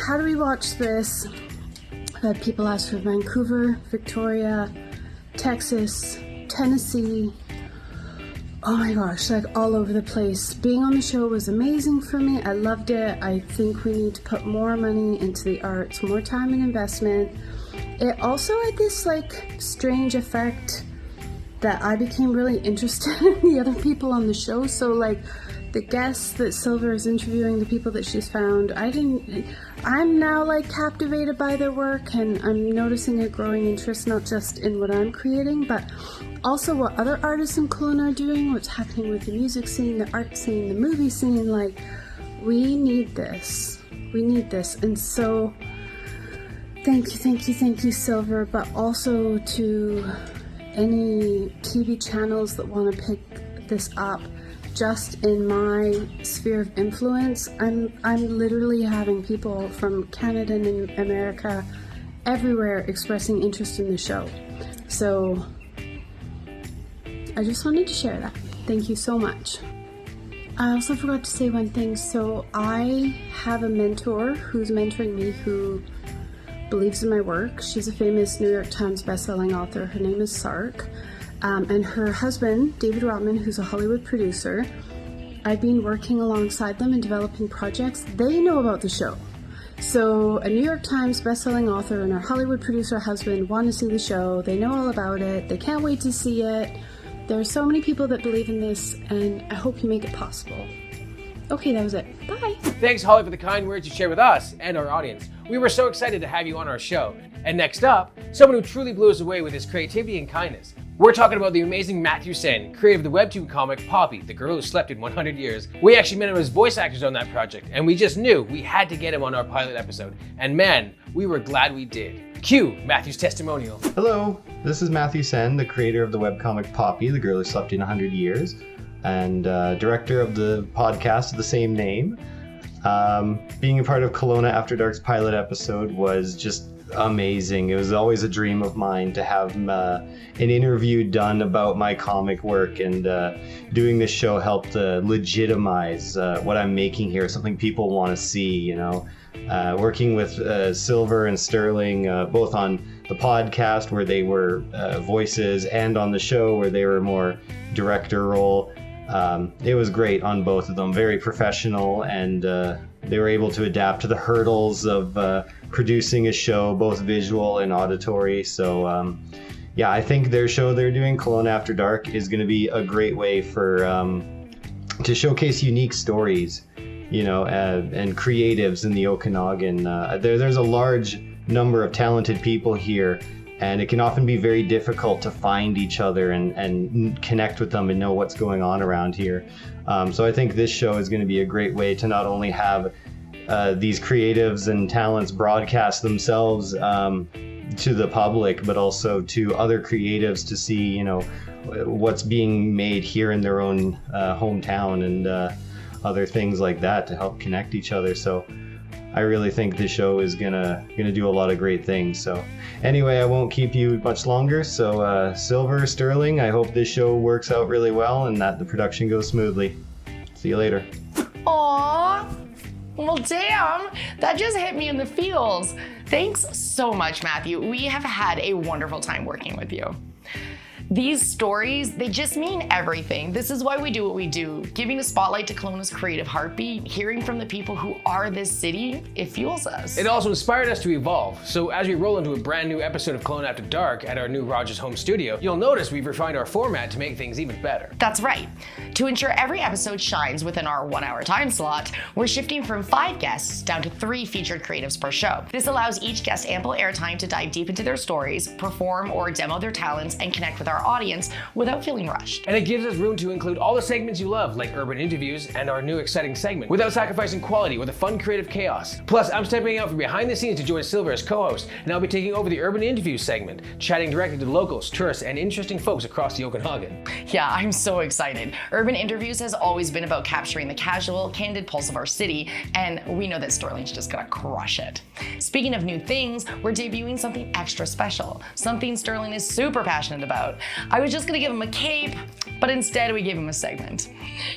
E: how do we watch this? I've had people ask for Vancouver, Victoria, Texas, Tennessee, oh my gosh, like all over the place. Being on the show was amazing for me. I loved it. I think we need to put more money into the arts, more time and investment. It also had this like strange effect that I became really interested in the other people on the show. So like the guests that Silver is interviewing, the people that she's found, I'm now like captivated by their work, and I'm noticing a growing interest not just in what I'm creating, but also what other artists in Kelowna are doing, what's happening with the music scene, the art scene, the movie scene. Like, we need this. We need this. And so thank you, Silver, but also to any TV channels that want to pick this up. Just in my sphere of influence, I'm literally having people from Canada and America everywhere expressing interest in the show. So I just wanted to share that. Thank you so much. I also forgot to say one thing. So I have a mentor who's mentoring me who believes in my work. She's a famous New York Times bestselling author. Her name is Sark. And her husband, David Rotman, who's a Hollywood producer. I've been working alongside them and developing projects. They know about the show. So a New York Times bestselling author and her Hollywood producer husband want to see the show. They know all about it. They can't wait to see it. There are so many people that believe in this, and I hope you make it possible. Okay, that was it. Bye.
B: Thanks, Holly, for the kind words you shared with us and our audience. We were so excited to have you on our show. And next up, someone who truly blew us away with his creativity and kindness. We're talking about the amazing Matthew Sen, creator of the webtoon comic Poppy, the Girl Who Slept in 100 Years. We actually met him as voice actors on that project, and we just knew we had to get him on our pilot episode. And man, we were glad we did. Cue Matthew's testimonial.
F: Hello, this is Matthew Sen, the creator of the webcomic Poppy, the Girl Who Slept in 100 Years, and director of the podcast of the same name. Being a part of Kelowna After Dark's pilot episode was just amazing. It was always a dream of mine to have an interview done about my comic work, and doing this show helped legitimize what I'm making here, something people want to see, you know. Working with Silver and Sterling, both on the podcast where they were voices and on the show where they were more director role. It was great on both of them, very professional, and they were able to adapt to the hurdles of producing a show, both visual and auditory. So yeah, I think their show they're doing, Kelowna After Dark, is going to be a great way for to showcase unique stories, you know, and creatives in the Okanagan. There's a large number of talented people here, and it can often be very difficult to find each other and connect with them and know what's going on around here. So I think this show is going to be a great way to not only have these creatives and talents broadcast themselves to the public, but also to other creatives to see, you know, what's being made here in their own hometown, and other things like that to help connect each other. So I really think this show is gonna do a lot of great things. So anyway, I won't keep you much longer. So Silver, Sterling, I hope this show works out really well and that the production goes smoothly. See you later.
A: Aww. Well, damn, that just hit me in the feels. Thanks so much, Matthew. We have had a wonderful time working with you. These stories, they just mean everything. This is why we do what we do. Giving a spotlight to Kelowna's creative heartbeat, hearing from the people who are this city, it fuels us.
B: It also inspired us to evolve. So as we roll into a brand new episode of Kelowna After Dark at our new Rogers home studio, you'll notice we've refined our format to make things even better.
A: That's right. To ensure every episode shines within our 1 hour time slot, we're shifting from 5 guests down to 3 featured creatives per show. This allows each guest ample airtime to dive deep into their stories, perform or demo their talents, and connect with our audience without feeling rushed.
B: And it gives us room to include all the segments you love, like urban interviews and our new exciting segment, without sacrificing quality with a fun creative chaos. Plus, I'm stepping out from behind the scenes to join Silver as co-host, and I'll be taking over the urban interviews segment, chatting directly to locals, tourists, and interesting folks across the Okanagan.
A: Yeah, I'm so excited. Urban Interviews has always been about capturing the casual, candid pulse of our city, and we know that Sterling's just gonna crush it. Speaking of new things, we're debuting something extra special, something Sterling is super passionate about. I was just gonna give him a cape, but instead we gave him a segment.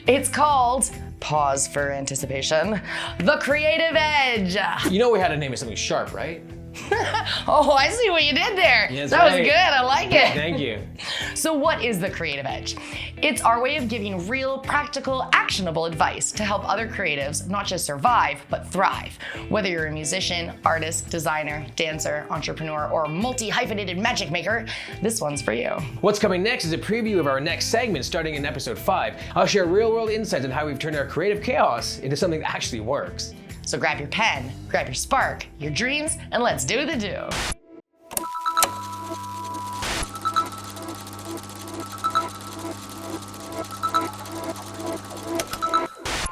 A: It's called, pause for anticipation, The Creative Edge.
B: You know we had to name it something sharp, right?
A: Oh, I see what you did there.
B: Yes,
A: that was
B: right.
A: good, I like it.
B: Thank you.
A: So what is the Creative Edge? It's our way of giving real, practical, actionable advice to help other creatives not just survive, but thrive. Whether you're a musician, artist, designer, dancer, entrepreneur, or multi-hyphenated magic maker, this one's for you.
B: What's coming next is a preview of our next segment starting in episode 5. I'll share real-world insights on how we've turned our creative chaos into something that actually works.
A: So grab your pen, grab your spark, your dreams, and let's do the do.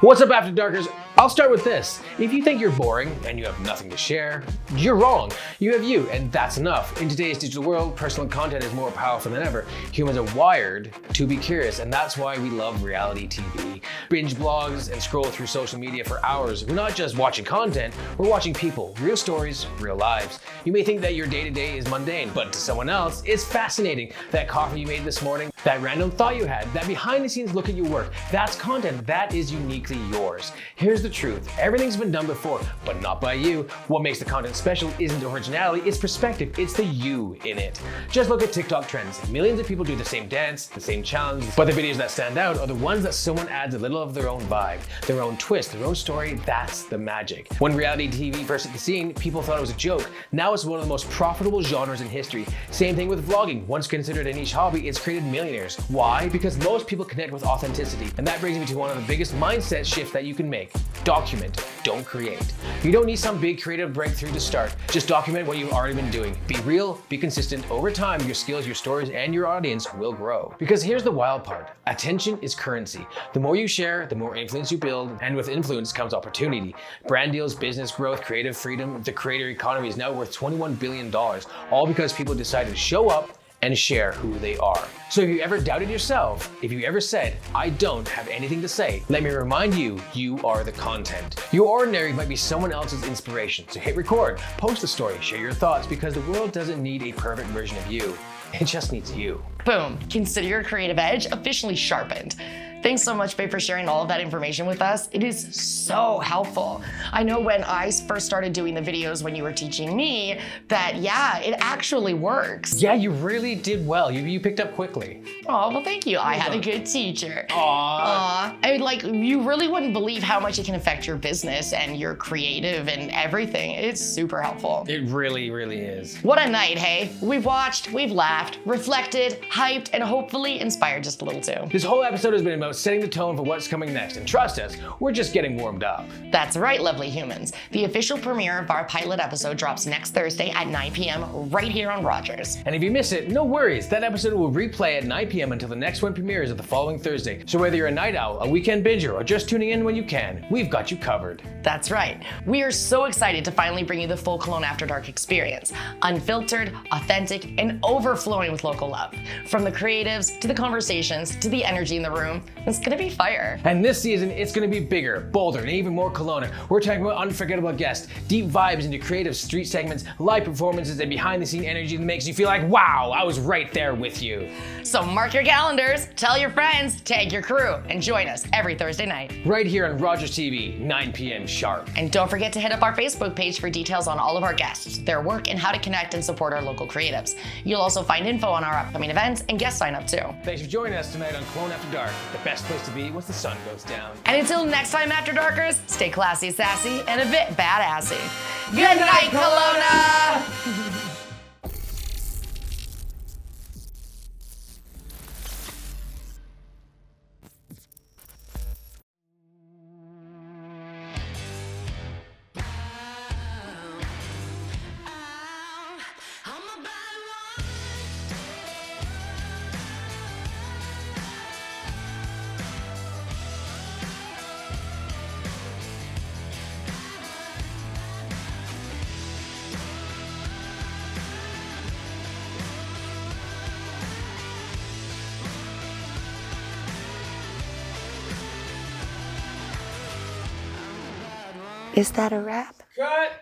B: What's up, After Darkers? I'll start with this. If you think you're boring and you have nothing to share, you're wrong. You have you, and that's enough. In today's digital world, personal content is more powerful than ever. Humans are wired to be curious, and that's why we love reality TV. Binge blogs and scroll through social media for hours. We're not just watching content, we're watching people, real stories, real lives. You may think that your day-to-day is mundane, but to someone else, it's fascinating. That coffee you made this morning, that random thought you had, that behind-the-scenes look at your work, that's content that is uniquely yours. Here's the truth. Everything's been done before, but not by you. What makes the content special isn't originality, it's perspective. It's the you in it. Just look at TikTok trends. Millions of people do the same dance, the same challenge, but the videos that stand out are the ones that someone adds a little of their own vibe, their own twist, their own story. That's the magic. When reality TV first hit the scene, people thought it was a joke. Now it's one of the most profitable genres in history. Same thing with vlogging. Once considered a niche hobby, it's created millionaires. Why? Because most people connect with authenticity. And that brings me to one of the biggest mindset shifts that you can make. Document, don't create. You don't need some big creative breakthrough to start. Just document what you've already been doing. Be real, be consistent. Over time, your skills, your stories, and your audience will grow. Because here's the wild part. Attention is currency. The more you share, the more influence you build, and with influence comes opportunity. Brand deals, business growth, creative freedom. The creator economy is now worth $21 billion, all because people decided to show up and share who they are. So if you ever doubted yourself, if you ever said, I don't have anything to say, let me remind you, you are the content. Your ordinary might be someone else's inspiration. So hit record, post the story, share your thoughts, because the world doesn't need a perfect version of you. It just needs you.
A: Boom, consider your creative edge officially sharpened. Thanks so much, babe, for sharing all of that information with us. It is so helpful. I know when I first started doing the videos when you were teaching me that, yeah, it actually works.
B: Yeah, you really did well. You picked up quickly.
A: Oh, well, thank you. I had a good teacher.
B: Aww.
A: I mean, like, you really wouldn't believe how much it can affect your business and your creative and everything. It's super helpful.
B: It really, really is.
A: What a night, hey? We've watched, we've laughed, reflected, hyped, and hopefully inspired just a little too.
B: This whole episode has been about setting the tone for what's coming next, and trust us, we're just getting warmed up.
A: That's right, lovely humans. The official premiere of our pilot episode drops next Thursday at 9 p.m. right here on Rogers.
B: And if you miss it, no worries. That episode will replay at 9 p.m. until the next one premieres at the following Thursday. So whether you're a night owl, a weekend binger, or just tuning in when you can, we've got you covered.
A: That's right. We are so excited to finally bring you the full Kelowna After Dark experience. Unfiltered, authentic, and overflowing with local love. From the creatives, to the conversations, to the energy in the room, It's gonna be fire.
B: And this season, it's gonna be bigger, bolder, and even more Kelowna. We're talking about unforgettable guests, deep vibes into creative street segments, live performances, and behind-the-scene energy that makes you feel like, wow, I was right there with you.
A: So mark your calendars, tell your friends, tag your crew, and join us every Thursday night.
B: Right here on Rogers TV, 9 p.m. sharp.
A: And don't forget to hit up our Facebook page for details on all of our guests, their work, and how to connect and support our local creatives. You'll also find info on our upcoming events and guest sign up too.
B: Thanks for joining us tonight on Kelowna After Dark, the best place to be once the sun goes down.
A: And until next time, After Darkers, stay classy, sassy, and a bit badassy. Good night, Kelowna!
C: Is that a wrap?
B: Cut!